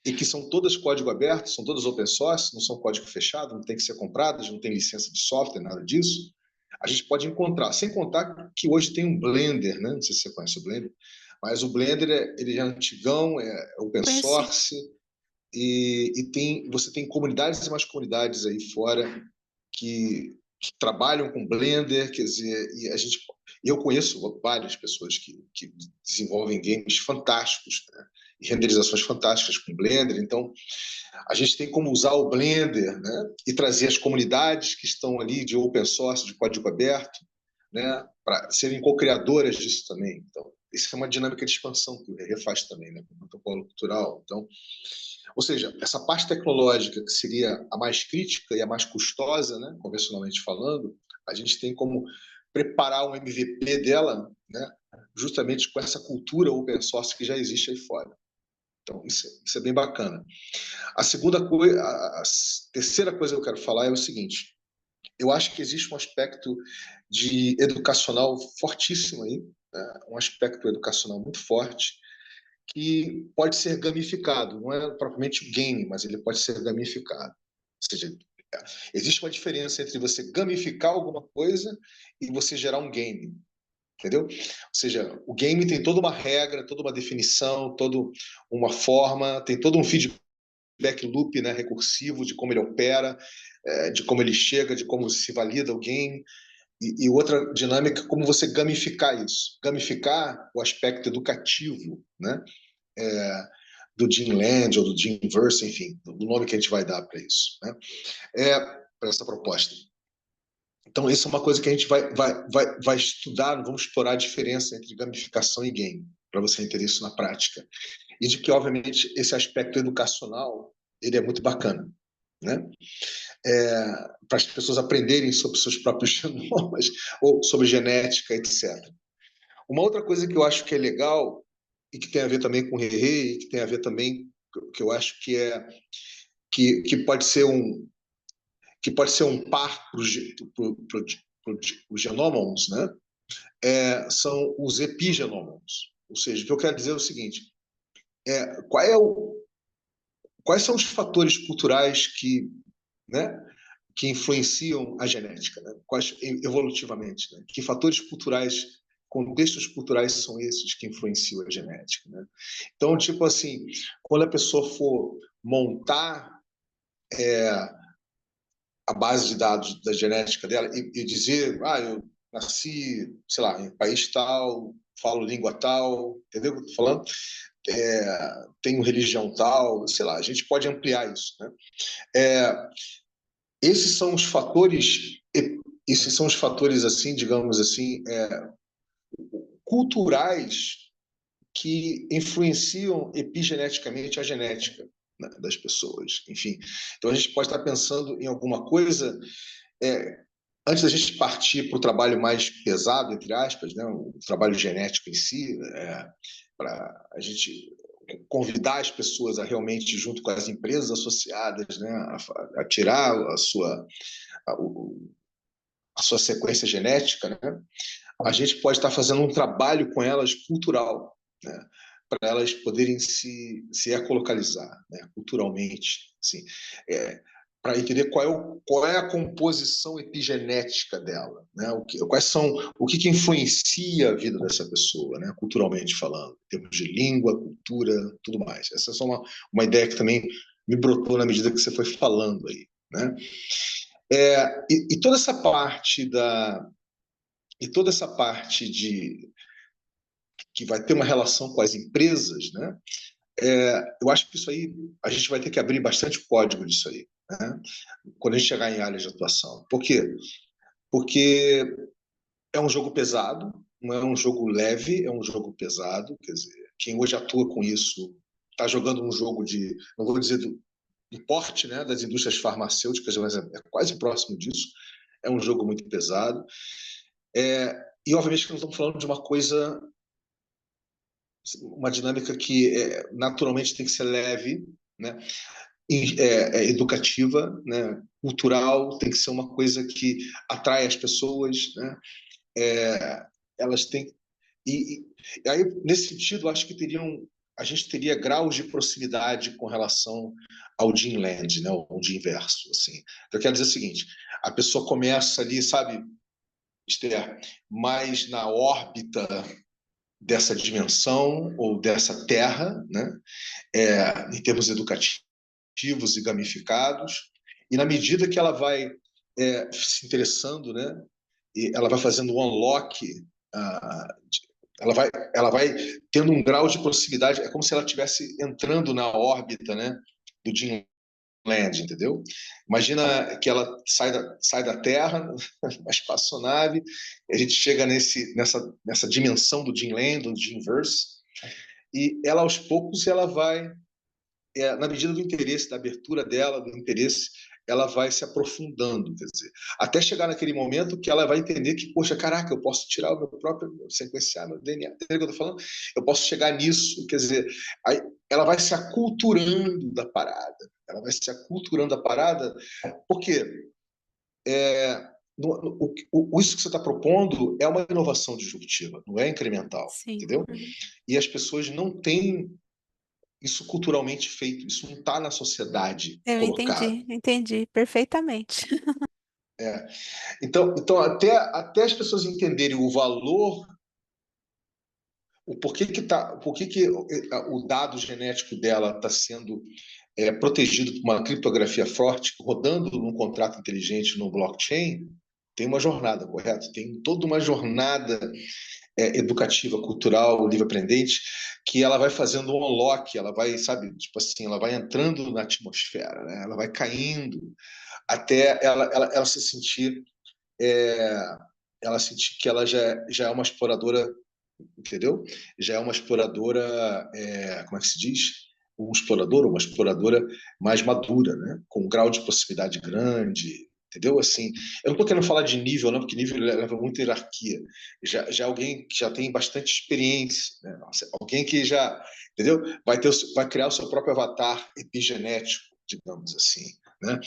E que são todas código aberto, são todas open source, não são código fechado, não tem que ser compradas, não tem licença de software, nada disso. A gente pode encontrar, sem contar que hoje tem um Blender, né? Não sei se você conhece o Blender, mas o Blender ele é antigão, é open Conheci. source, você tem comunidades e mais comunidades aí fora que trabalham com Blender, quer dizer, eu conheço várias pessoas que desenvolvem games fantásticos, né? E renderizações fantásticas com Blender. Então, a gente tem como usar o Blender, né? E trazer as comunidades que estão ali de open source, de código aberto, né? Para serem co-criadoras disso também. Então, isso é uma dinâmica de expansão que o Rerê faz também, né? Com o protocolo cultural. Então, ou seja, essa parte tecnológica, que seria a mais crítica e a mais custosa, né, convencionalmente falando, a gente tem como preparar um MVP dela, né, justamente com essa cultura open source que já existe aí fora. Então, isso é bem bacana. A terceira coisa que eu quero falar é o seguinte: eu acho que existe um aspecto de educacional fortíssimo aí, né, um aspecto educacional muito forte, que pode ser gamificado, não é propriamente o game, mas ele pode ser gamificado. Ou seja, existe uma diferença entre você gamificar alguma coisa e você gerar um game, entendeu? Ou seja, o game tem toda uma regra, toda uma definição, toda uma forma, tem todo um feedback loop, né, recursivo de como ele opera, de como ele chega, de como se valida o game. E outra dinâmica, como você gamificar isso. Gamificar o aspecto educativo, né? Do Gene Land ou do Geneverse, enfim, do nome que a gente vai dar para isso, né? Para essa proposta. Então, isso é uma coisa que a gente vai estudar, vamos explorar a diferença entre gamificação e game, para você entender isso na prática. E de que, obviamente, esse aspecto educacional ele é muito bacana, né? Para as pessoas aprenderem sobre seus próprios genomas ou sobre genética, etc. Uma outra coisa que eu acho que é legal e que tem a ver também com o Rerê, e que tem a ver também, que eu acho que pode ser um par para os genômons, né? São os epigenômons. Ou seja, o que eu quero dizer é o seguinte: quais são os fatores culturais né, que influenciam a genética, né? Quais, evolutivamente, né? Que fatores culturais, contextos culturais são esses que influenciam a genética, né? Então, tipo assim, quando a pessoa for montar a base de dados da genética dela e dizer, eu nasci, sei lá, em país tal, falo língua tal, entendeu o que eu tô falando? Tenho religião tal, sei lá, a gente pode ampliar isso, né? Esses são os fatores, assim, digamos assim, culturais que influenciam epigeneticamente a genética, né, das pessoas. Enfim, então a gente pode estar pensando em alguma coisa antes da gente partir para o trabalho mais pesado, entre aspas, né, o trabalho genético em si, para a gente convidar as pessoas a realmente, junto com as empresas associadas, né, a tirar a sua sequência genética, né, a gente pode estar fazendo um trabalho com elas cultural, né, para elas poderem se ecolocalizar, né, culturalmente, assim, para entender qual é a composição epigenética dela, né, o que influencia a vida dessa pessoa, né, culturalmente falando, em termos de língua, cultura, tudo mais. Essa é só uma ideia que também me brotou na medida que você foi falando aí, né? E toda essa parte de que vai ter uma relação com as empresas, né? Eu acho que isso aí a gente vai ter que abrir bastante código disso aí, né? Quando a gente chegar em áreas de atuação. Por quê? Porque é um jogo pesado, não é um jogo leve, é um jogo pesado. Quer dizer, quem hoje atua com isso está jogando um jogo não vou dizer do porte, né, das indústrias farmacêuticas, mas é quase próximo disso. É um jogo muito pesado. E, obviamente, que nós estamos falando de uma coisa uma dinâmica que naturalmente tem que ser leve, né? Educativa, né? Cultural, tem que ser uma coisa que atrai as pessoas, né? Elas têm e aí nesse sentido acho que a gente teria graus de proximidade com relação ao Gene Land, né? O de inverso, assim. Eu quero dizer o seguinte: a pessoa começa ali, sabe, Esther, mais na órbita dessa dimensão ou dessa terra, né? Em termos educativos e gamificados, e na medida que ela vai se interessando, né? E ela vai fazendo um unlock, ela vai tendo um grau de proximidade, é como se ela estivesse entrando na órbita, né? Do Jim Land, entendeu? Imagina que ela sai da Terra, uma espaçonave, e a gente chega nessa dimensão do Jim Land, do Jimverse, e ela aos poucos ela vai na medida do interesse, da abertura dela, do interesse, ela vai se aprofundando, quer dizer, até chegar naquele momento que ela vai entender que, poxa, caraca, eu posso tirar o meu próprio, sequenciar meu DNA, entendeu o que eu estou falando? Eu posso chegar nisso, quer dizer, aí ela vai se aculturando da parada, porque isso que você está propondo é uma inovação disruptiva, não é incremental, Sim. entendeu? E as pessoas não têm isso culturalmente feito, isso não está na sociedade Eu colocado. entendi perfeitamente. Então até as pessoas entenderem o valor, por que o dado genético dela está sendo protegido por uma criptografia forte, rodando num contrato inteligente no blockchain, tem uma jornada, correto? Tem toda uma jornada educativa, cultural, livre-aprendente, que ela vai fazendo um unlock, ela vai, sabe, tipo assim, ela vai entrando na atmosfera, né? Ela vai caindo até ela se sentir, ela sentir que ela já é uma exploradora, entendeu? Já é uma exploradora, como é que se diz? Um explorador ou uma exploradora mais madura, né? Com um grau de proximidade grande, entendeu? Assim, eu não estou querendo falar de nível, não, porque nível leva muita hierarquia. Já alguém que já tem bastante experiência, né? Alguém que já, entendeu? Vai criar o seu próprio avatar epigenético, digamos assim, né?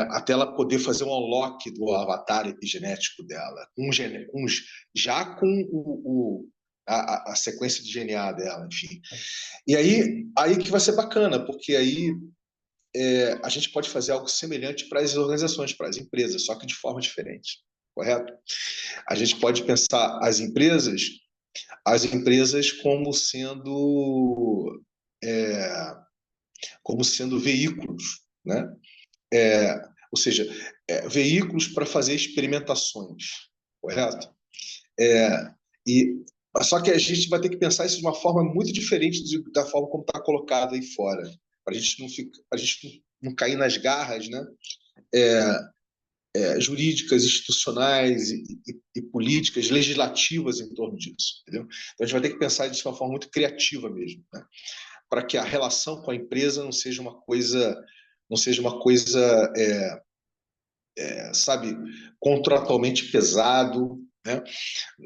Até ela poder fazer um unlock do avatar epigenético dela, já com a sequência de DNA dela, enfim. E aí que vai ser bacana, porque aí a gente pode fazer algo semelhante para as organizações, para as empresas, só que de forma diferente, correto? A gente pode pensar as empresas como sendo veículos, né? Ou seja, veículos para fazer experimentações, correto? E só que a gente vai ter que pensar isso de uma forma muito diferente da forma como está colocado aí fora, para a gente não cair nas garras, né? Jurídicas, institucionais e políticas, legislativas em torno disso, entendeu? Então a gente vai ter que pensar disso de uma forma muito criativa mesmo, né? Para que a relação com a empresa não seja uma coisa, sabe, contratualmente pesado, né?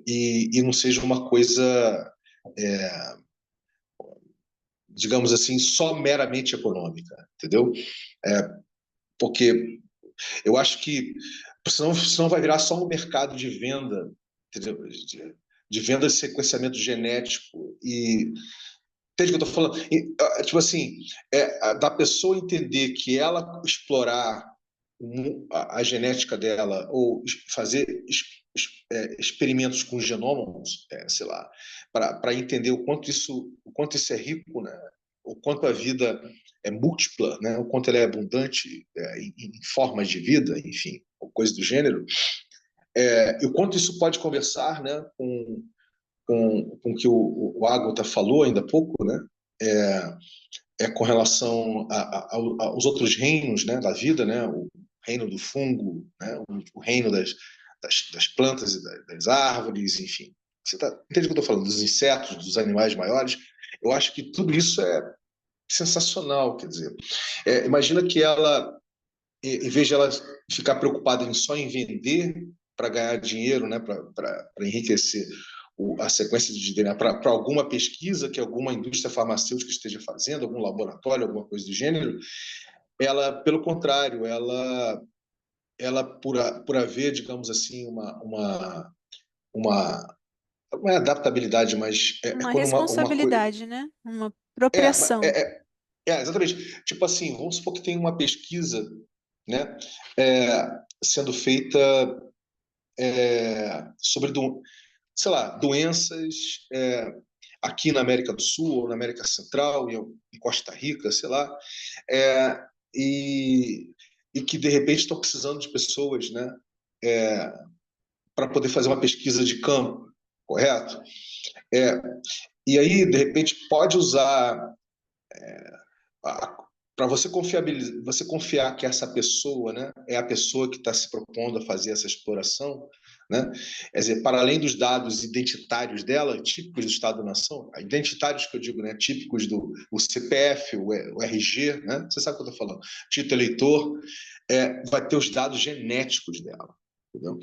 E não seja uma coisa, digamos assim, só meramente econômica, entendeu? Porque eu acho que senão vai virar só um mercado de venda, entendeu? De venda de sequenciamento genético e entende o que eu estou falando? Tipo assim, da pessoa entender que ela explorar a genética dela ou fazer experimentos com genômicos, sei lá, para entender o quanto isso é rico, né? O quanto a vida é múltipla, né? O quanto ela é abundante em formas de vida, enfim, coisa do gênero, e o quanto isso pode conversar, né, com o que o Ágota falou ainda há pouco, né? Com relação aos outros reinos, né, da vida, né? O reino do fungo, né? O reino das plantas e das árvores, enfim. Você entende o que eu estou falando? Dos insetos, dos animais maiores. Eu acho que tudo isso é sensacional, quer dizer. Imagina que ela, em vez de ela ficar preocupada só em vender para ganhar dinheiro, né, para enriquecer a sequência de DNA para alguma pesquisa que alguma indústria farmacêutica esteja fazendo, algum laboratório, alguma coisa do gênero, ela, pelo contrário, ela por haver, digamos assim, uma não é adaptabilidade, mas Uma quando uma coisa. responsabilidade, né? Uma É, apropriação. exatamente. Tipo assim, vamos supor que tem uma pesquisa, né, sendo feita sobre, sei lá, doenças aqui na América do Sul ou na América Central, em Costa Rica, sei lá, é, e, e que de repente estão precisando de pessoas, né, para poder fazer uma pesquisa de campo, correto? É, e aí, de repente, pode usar para você confiar que essa pessoa, né, é a pessoa que está se propondo a fazer essa exploração, né? Quer dizer, para além dos dados identitários dela, típicos do Estado-nação, identitários que eu digo, né, típicos do CPF, o RG, né? Você sabe o que eu estou falando? Título eleitor, vai ter os dados genéticos dela. Entendeu?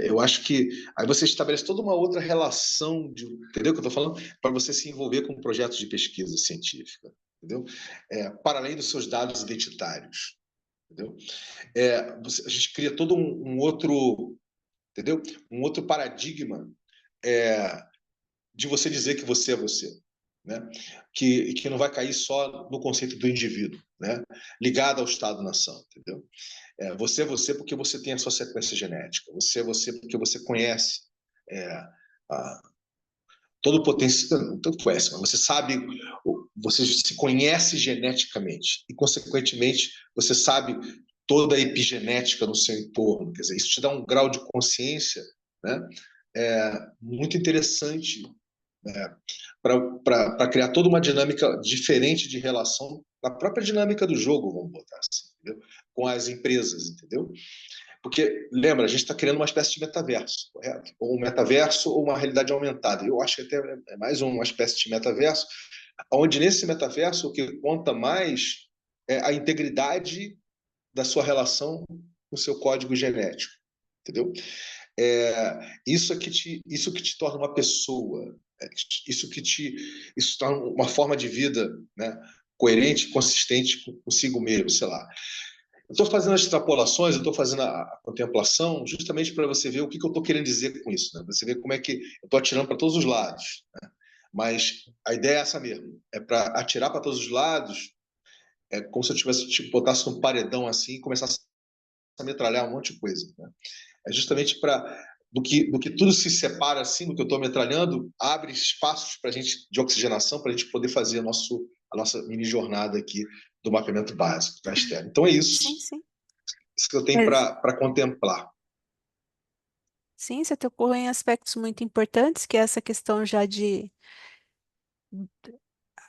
Eu acho que aí você estabelece toda uma outra relação, entendeu o que eu estou falando? Para você se envolver com projetos de pesquisa científica, entendeu? Para além dos seus dados identitários, entendeu? A gente cria todo um outro, entendeu? Um outro paradigma de você dizer que você é você, né? Que não vai cair só no conceito do indivíduo, né? Ligado ao Estado-nação, entendeu? Você é você porque você tem a sua sequência genética. Você é você porque você conhece é, a, todo o potencial. Não tanto conhece, mas você sabe, você se conhece geneticamente e, consequentemente, você sabe toda a epigenética no seu entorno. Quer dizer, isso te dá um grau de consciência, né? Muito interessante, né? Para criar toda uma dinâmica diferente de relação da própria dinâmica do jogo, vamos botar assim, entendeu? Com as empresas, entendeu? Porque, lembra, a gente está criando uma espécie de metaverso, correto? Ou um metaverso ou uma realidade aumentada. Eu acho que até é mais uma espécie de metaverso, onde nesse metaverso o que conta mais é a integridade da sua relação com o seu código genético, entendeu? Isso que te torna uma pessoa, isso torna uma forma de vida, né, coerente, consistente consigo mesmo, sei lá. Eu estou fazendo as extrapolações, eu estou fazendo a contemplação justamente para você ver o que eu estou querendo dizer com isso, né? Você ver como é que eu estou atirando para todos os lados, né? Mas a ideia é essa mesmo, é para atirar para todos os lados, é como se eu tivesse tipo, botasse um paredão assim e começasse a metralhar um monte de coisa, né? É justamente para do que tudo se separa assim, do que eu estou metralhando, abre espaços para gente de oxigenação para a gente poder fazer a nossa mini jornada aqui do mapeamento básico da Esther. Então é isso. Sim, sim. Isso que eu tenho Mas, para contemplar. sim, você tocou em aspectos muito importantes, que é essa questão já de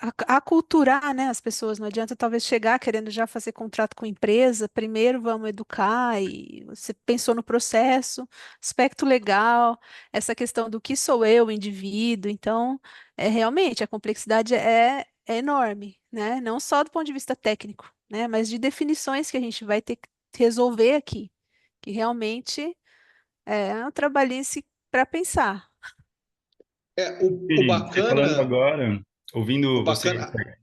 aculturar, né, as pessoas. Não adianta talvez chegar querendo já fazer contrato com empresa. Primeiro vamos educar e você pensou no processo, aspecto legal, essa questão do que sou eu, o indivíduo. Então, realmente a complexidade é enorme, né? Não só do ponto de vista técnico, né, mas de definições que a gente vai ter que resolver aqui, que realmente é um trabalhinho para pensar. O Felipe, você falando bacana, agora, o ouvindo você bacana.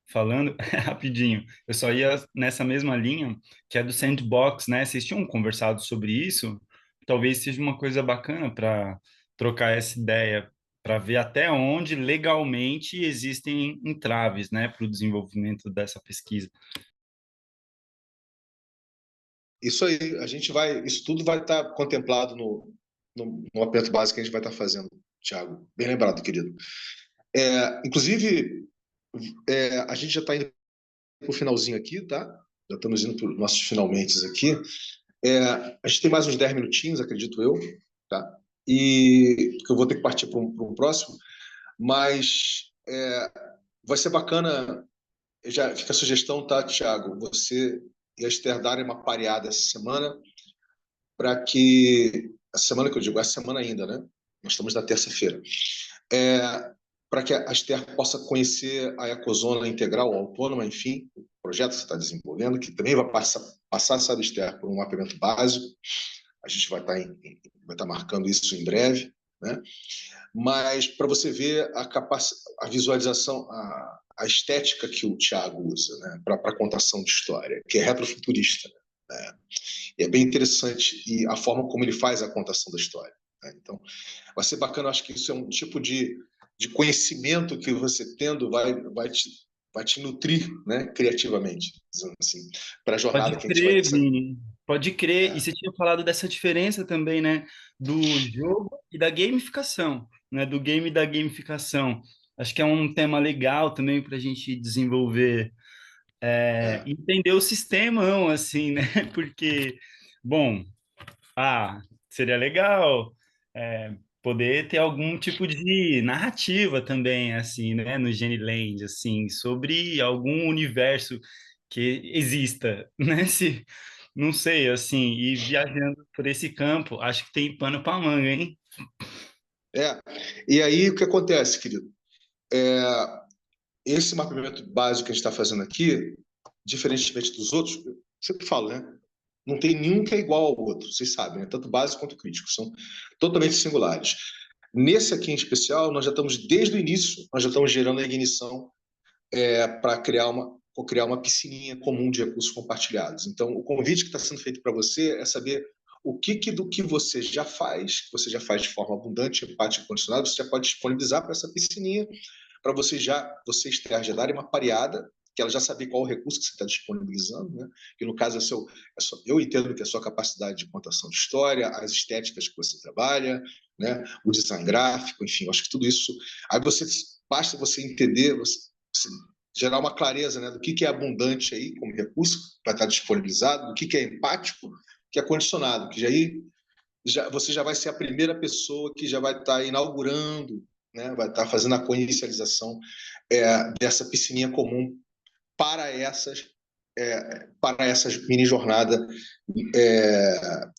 falando, rapidinho, eu só ia nessa mesma linha, que é do sandbox, né? Vocês tinham conversado sobre isso? Talvez seja uma coisa bacana para trocar essa ideia, para ver até onde legalmente existem entraves, né, para o desenvolvimento dessa pesquisa. Isso aí, isso tudo vai estar contemplado no aperto básico que a gente vai estar fazendo, Thiago. Bem lembrado, querido. Inclusive, a gente já está indo para o finalzinho aqui, tá? Já estamos indo para os nossos finalmente aqui. A gente tem mais uns 10 minutinhos, acredito eu, tá? E que eu vou ter que partir para um próximo, mas vai ser bacana. Já fica a sugestão, tá, Thiago? Você e a Esther darem uma pareada essa semana, para que. A semana que eu digo, essa semana ainda, né? Nós estamos na terça-feira. Para que a Esther possa conhecer a Ecozona Integral, autônoma, enfim, o projeto que você está desenvolvendo, que também vai passar, sabe, Esther, por um mapeamento básico. A gente vai estar marcando isso em breve, né? Mas para você ver a visualização, a estética que o Thiago usa, né, para a contação de história, que é retrofuturista, né? E é bem interessante e a forma como ele faz a contação da história, né? Então, vai ser bacana. Acho que isso é um tipo de conhecimento que você tendo vai te nutrir, né, criativamente, dizendo assim, para a jornada Pode que a gente vai crer, ter. Vini. Pode crer. E É, você tinha falado dessa diferença também, né? Do jogo e da gamificação, né? Do game e da gamificação. Acho que é um tema legal também para a gente desenvolver, é, entender o sistema, assim, né? Porque, bom, seria legal é, poder ter algum tipo de narrativa também, assim, né, no Geniland, assim, sobre algum universo que exista, né? Se, não sei, assim, e viajando por esse campo, acho que tem pano para manga, hein? é. E aí o que acontece, querido? É, esse mapeamento básico que a gente está fazendo aqui, diferentemente dos outros, eu sempre falo, né? Não tem nenhum que é igual ao outro, vocês sabem, né? Tanto básico quanto crítico, são totalmente singulares. Nesse aqui em especial, nós já estamos, desde o início, nós já estamos gerando a ignição para criar uma piscininha comum de recursos compartilhados. Então, o convite que está sendo feito para você é saber o que do que você já faz, que você já faz de forma abundante, empática e condicionada, você já pode disponibilizar para essa piscininha, para você extrair, já darem uma pareada, que ela já saber qual o recurso que você está disponibilizando, né? Que no caso eu entendo que é a sua capacidade de contação de história, as estéticas que você trabalha, né? O design gráfico, enfim, eu acho que tudo isso. Aí basta você entender, você gerar uma clareza, né, do que é abundante aí como recurso para estar disponibilizado, do que é empático, que é condicionado, que você já vai ser a primeira pessoa que já vai estar inaugurando, né, vai estar fazendo a coinicialização dessa piscininha comum para essas mini jornada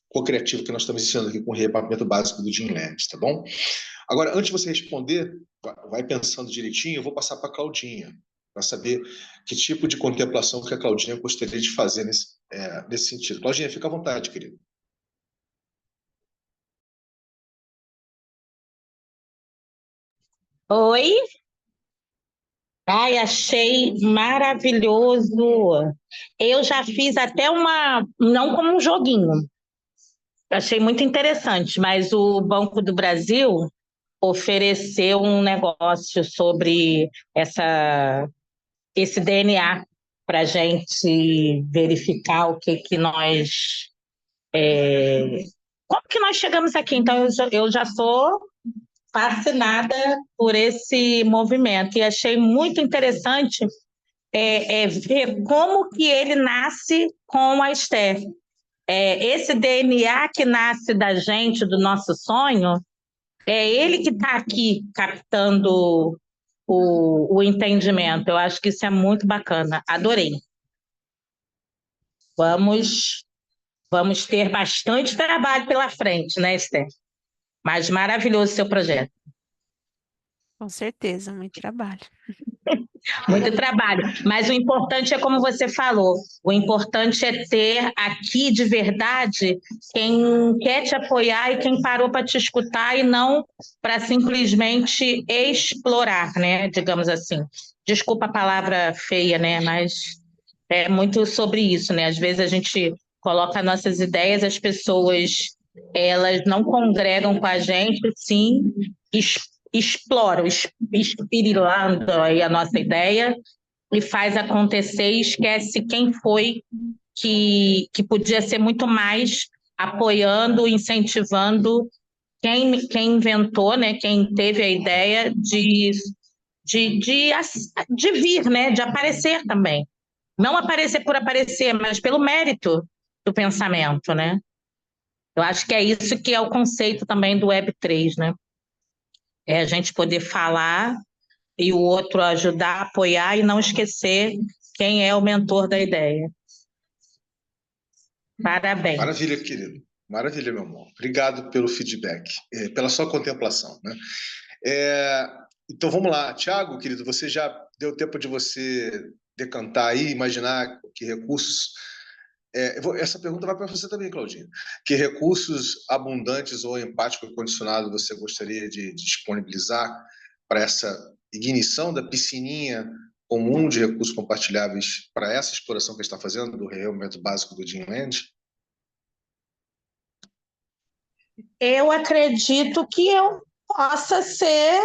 co-criativa que nós estamos ensinando aqui com o repagamento básico do Jim Lenz, tá bom? Agora, antes de você responder, vai pensando direitinho, eu vou passar para a Claudinha, para saber que tipo de contemplação que a Claudinha gostaria de fazer nesse sentido. Claudinha, fica à vontade, querido. Oi? Ai, achei maravilhoso. Eu já fiz até não como um joguinho, achei muito interessante, mas o Banco do Brasil ofereceu um negócio sobre esse DNA para a gente verificar como que nós chegamos aqui. Então, eu já sou fascinada por esse movimento e achei muito interessante ver como que ele nasce com a Esther. Esse DNA que nasce da gente, do nosso sonho, é ele que está aqui captando o entendimento. Eu acho que isso é muito bacana. Adorei. Vamos, vamos ter bastante trabalho pela frente, né, Esther? Mas maravilhoso seu projeto. Com certeza, muito trabalho. Muito trabalho. Mas o importante é como você falou, o importante é ter aqui de verdade quem quer te apoiar e quem parou para te escutar e não para simplesmente explorar, né? Digamos assim. Desculpa a palavra feia, né? Mas é muito sobre isso, né? Às vezes a gente coloca nossas ideias, as pessoas elas não congregam com a gente, sim, exploram, espirilando aí a nossa ideia e faz acontecer e esquece quem foi que podia ser muito mais apoiando, incentivando quem inventou, né, quem teve a ideia de vir, né, de aparecer também. Não aparecer por aparecer, mas pelo mérito do pensamento, né? Eu acho que é isso que é o conceito também do Web3, né? É a gente poder falar e o outro ajudar, apoiar e não esquecer quem é o mentor da ideia. Parabéns. Maravilha, querido. Maravilha, meu amor. Obrigado pelo feedback, pela sua contemplação, né? Então vamos lá. Tiago, querido, você já deu tempo de você decantar aí, imaginar que recursos Essa pergunta vai para você também, Claudinha. Que recursos abundantes ou empático condicionado você gostaria de disponibilizar para essa ignição da piscininha comum de recursos compartilháveis para essa exploração que a gente está fazendo do realmente básico do Jim Land? Eu acredito que eu possa ser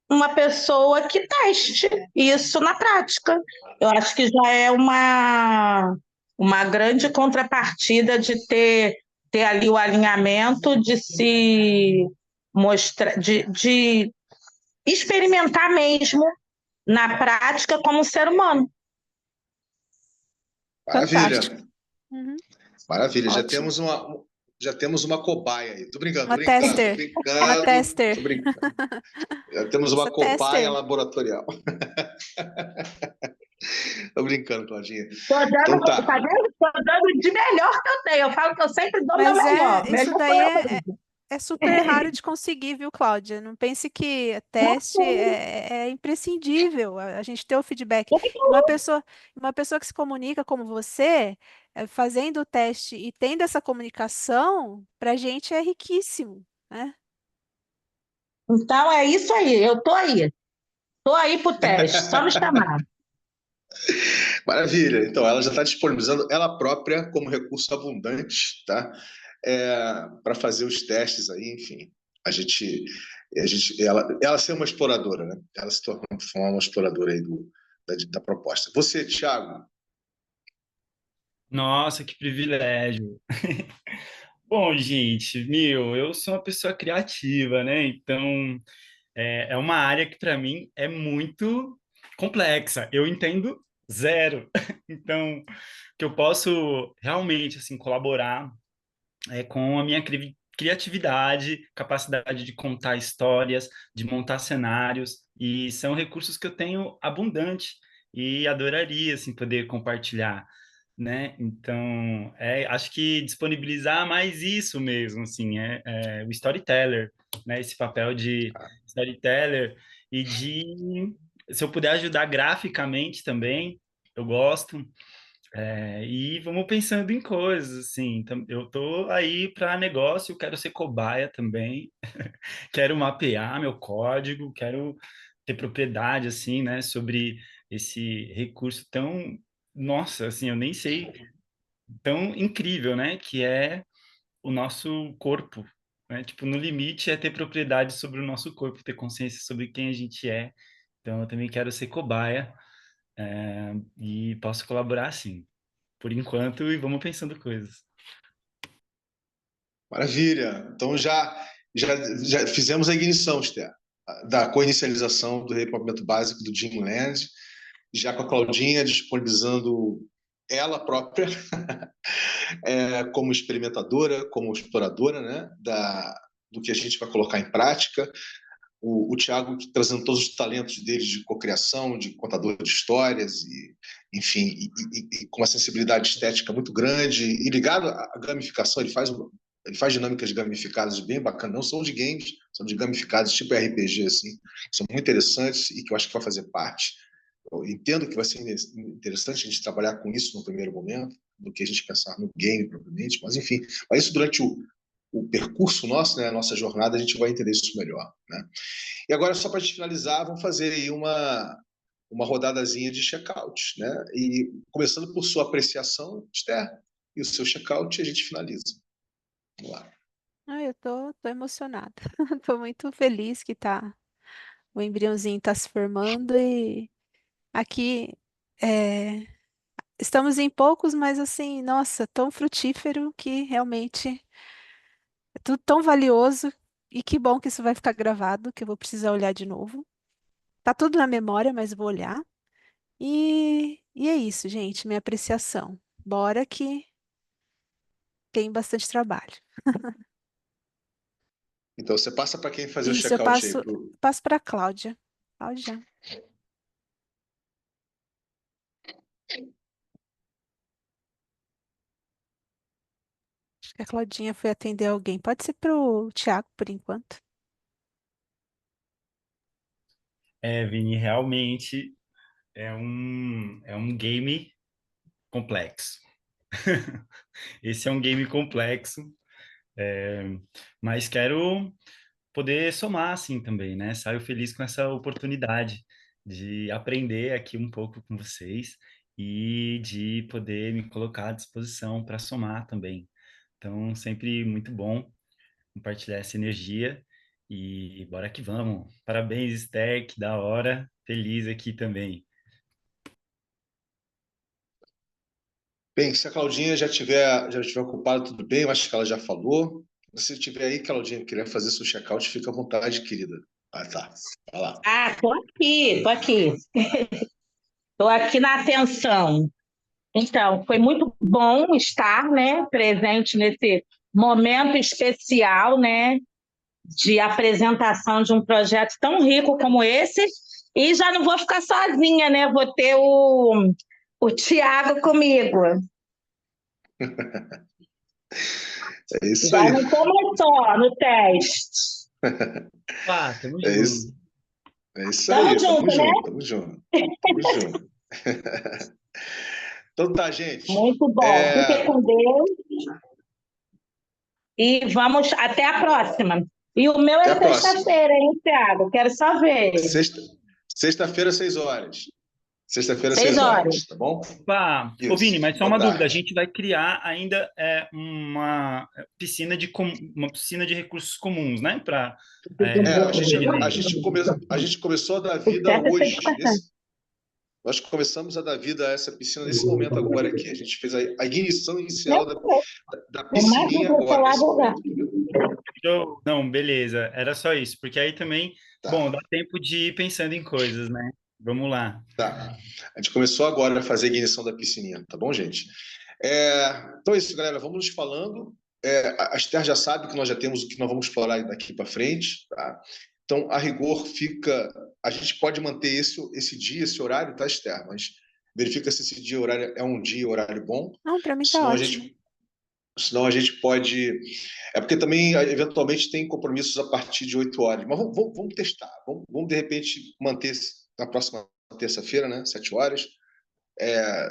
uma pessoa que teste isso na prática. Eu acho que já é uma grande contrapartida de ter ali o alinhamento, de se mostrar, de experimentar mesmo na prática como ser humano. Fantástico. Maravilha, Uhum. maravilha. Ótimo. Já temos uma cobaia aí. Tô brincando, tô Uma brincando, tô tester. Uma brincando, tester. tô brincando. Já temos uma Sou cobaia tester. laboratorial. Tô brincando, Claudinha. Tô Então dando, tá tá. vendo? Tô dando de melhor que eu tenho. Eu falo que eu sempre dou meu Mas melhor. isso Melhor daí foi eu é super raro de conseguir, viu, Cláudia? Não pense que teste é imprescindível. A gente ter o feedback. Uma pessoa que se comunica como você, fazendo o teste e tendo essa comunicação, para a gente é riquíssimo, né? Então é isso aí, eu tô aí. Tô aí pro teste, só me chamar. Maravilha. Então, ela já está disponibilizando ela própria como recurso abundante, tá? Para fazer os testes aí, enfim. Ela ser uma exploradora, né? Ela se tornou uma exploradora aí da proposta. Você, Thiago, Nossa, que privilégio. Bom, gente, eu sou uma pessoa criativa, né? Então, é uma área que para mim é muito complexa. Eu entendo zero. Então, que eu posso realmente assim colaborar com a minha criatividade, capacidade de contar histórias, de montar cenários, e são recursos que eu tenho abundante e adoraria assim poder compartilhar, né? Então, acho que disponibilizar mais isso mesmo, assim, o storyteller, né? Esse papel de storyteller e se eu puder ajudar graficamente também, eu gosto. E vamos pensando em coisas, assim. Eu tô aí para negócio, quero ser cobaia também, quero mapear meu código, quero ter propriedade, assim, né, sobre esse recurso tão, nossa, assim, eu nem sei, tão incrível, né, que é o nosso corpo, né? Tipo, no limite é ter propriedade sobre o nosso corpo, ter consciência sobre quem a gente é. Então, eu também quero ser cobaia, e posso colaborar, sim por enquanto, e vamos pensando coisas. maravilha. Então já fizemos a ignição, Esther, da co-inicialização do reequipamento básico do Jim Land, já com a Claudinha disponibilizando ela própria como experimentadora, como exploradora, né, do que a gente vai colocar em prática. O Tiago trazendo todos os talentos dele de cocriação, de contador de histórias, enfim, e com uma sensibilidade estética muito grande, e ligado à gamificação, ele faz dinâmicas gamificadas bem bacanas, não são de games, são de gamificadas, tipo RPG, assim, são muito interessantes e que eu acho que vai fazer parte. Eu entendo que vai ser interessante a gente trabalhar com isso no primeiro momento, do que a gente pensar no game propriamente, mas enfim, mas isso durante o percurso nosso, né, a nossa jornada, a gente vai entender isso melhor, né? E agora, só para a gente finalizar, vamos fazer aí uma rodadazinha de check-out, né? E começando por sua apreciação, Esther, e o seu check-out, a gente finaliza. Vamos lá. Eu tô emocionada. Tô muito feliz que o embriãozinho tá se formando e aqui é, estamos em poucos, mas assim, nossa, tão frutífero que realmente é tudo tão valioso e que bom que isso vai ficar gravado, que eu vou precisar olhar de novo. Tá tudo na memória, mas vou olhar. E é isso, gente, minha apreciação. Bora que tem bastante trabalho. Então, você passa para quem fazer o Isso, eu check-out aí? passo para a Cláudia. Cláudia. Acho que a Claudinha foi atender alguém. Pode ser pro Thiago por enquanto. Vini, realmente é um game complexo. Esse é um game complexo, é, mas quero poder somar assim também, né? Saio feliz com essa oportunidade de aprender aqui um pouco com vocês e de poder me colocar à disposição para somar também. Então, sempre muito bom compartilhar essa energia e bora que vamos. Parabéns, Esther, que da hora. Feliz aqui também. Bem, se a Claudinha já tiver ocupada, tudo bem, eu acho que ela já falou. Se tiver aí, Claudinha, querer fazer seu check-out, fica à vontade, querida. Ah, tá. Vai lá. Ah, tô aqui, tô aqui. Tô aqui na atenção. Então, foi muito bom estar, né, presente nesse momento especial, né, de apresentação de um projeto tão rico como esse. E já não vou ficar sozinha, né? Vou ter o Tiago comigo. É isso Já aí. não estou mais só no teste. Tamo É junto. isso. É isso Tamo aí. Tamo junto, né? junto, tamo junto. Tamo junto. Então tá, gente. Muito bom. Fiquem com Deus e vamos até a próxima. E o meu Até é a próxima. sexta-feira, hein, Thiago? Quero só ver. Sexta-feira, 6 horas. Sexta-feira, 6 6 horas. horas, tá bom? Opa! Ô, Isso. Vini, mas só Boa uma dúvida. A tarde. gente vai criar ainda uma uma piscina de recursos comuns, né? Para A gente, a experimentos. gente, come, a gente começou a dar O vida certo é ser hoje. educação. Nós começamos a dar vida a essa piscina nesse momento agora aqui. A gente fez a ignição Não, inicial da o mais piscininha do agora, nesse lado momento. Entendeu? Show. Não, beleza. Era só isso. Porque aí também, bom, Tá, dá tempo de ir pensando em coisas, né? Vamos lá. tá. A gente começou agora a fazer a ignição da piscininha, tá bom, gente? Então é isso, galera. Vamos nos falando. A Esther já sabe que nós já temos o que nós vamos explorar daqui para frente, tá? Então, a rigor fica. A gente pode manter esse dia, esse horário, tá, Esther? Mas verifica se esse dia horário é um dia horário bom. Não, para mim tá Senão a ótimo. gente, senão a gente pode. É porque também, eventualmente, tem compromissos a partir de 8 horas. Mas vamos testar. Vamos, de repente, manter na próxima terça-feira, né? 7 horas.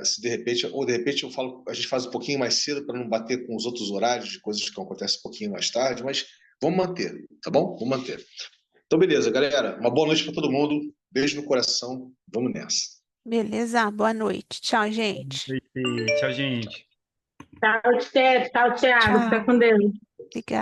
Se de repente, ou de repente eu falo, a gente faz um pouquinho mais cedo para não bater com os outros horários de coisas que acontecem um pouquinho mais tarde, mas vamos manter, tá bom? Vamos manter. Então, beleza, galera. Uma boa noite para todo mundo. Beijo no coração. Vamos nessa. Beleza? Boa noite. Tchau, gente. Tchau, gente. Tchau, Esther. Tchau, Thiago. Fica Tchau. com Deus. Obrigada.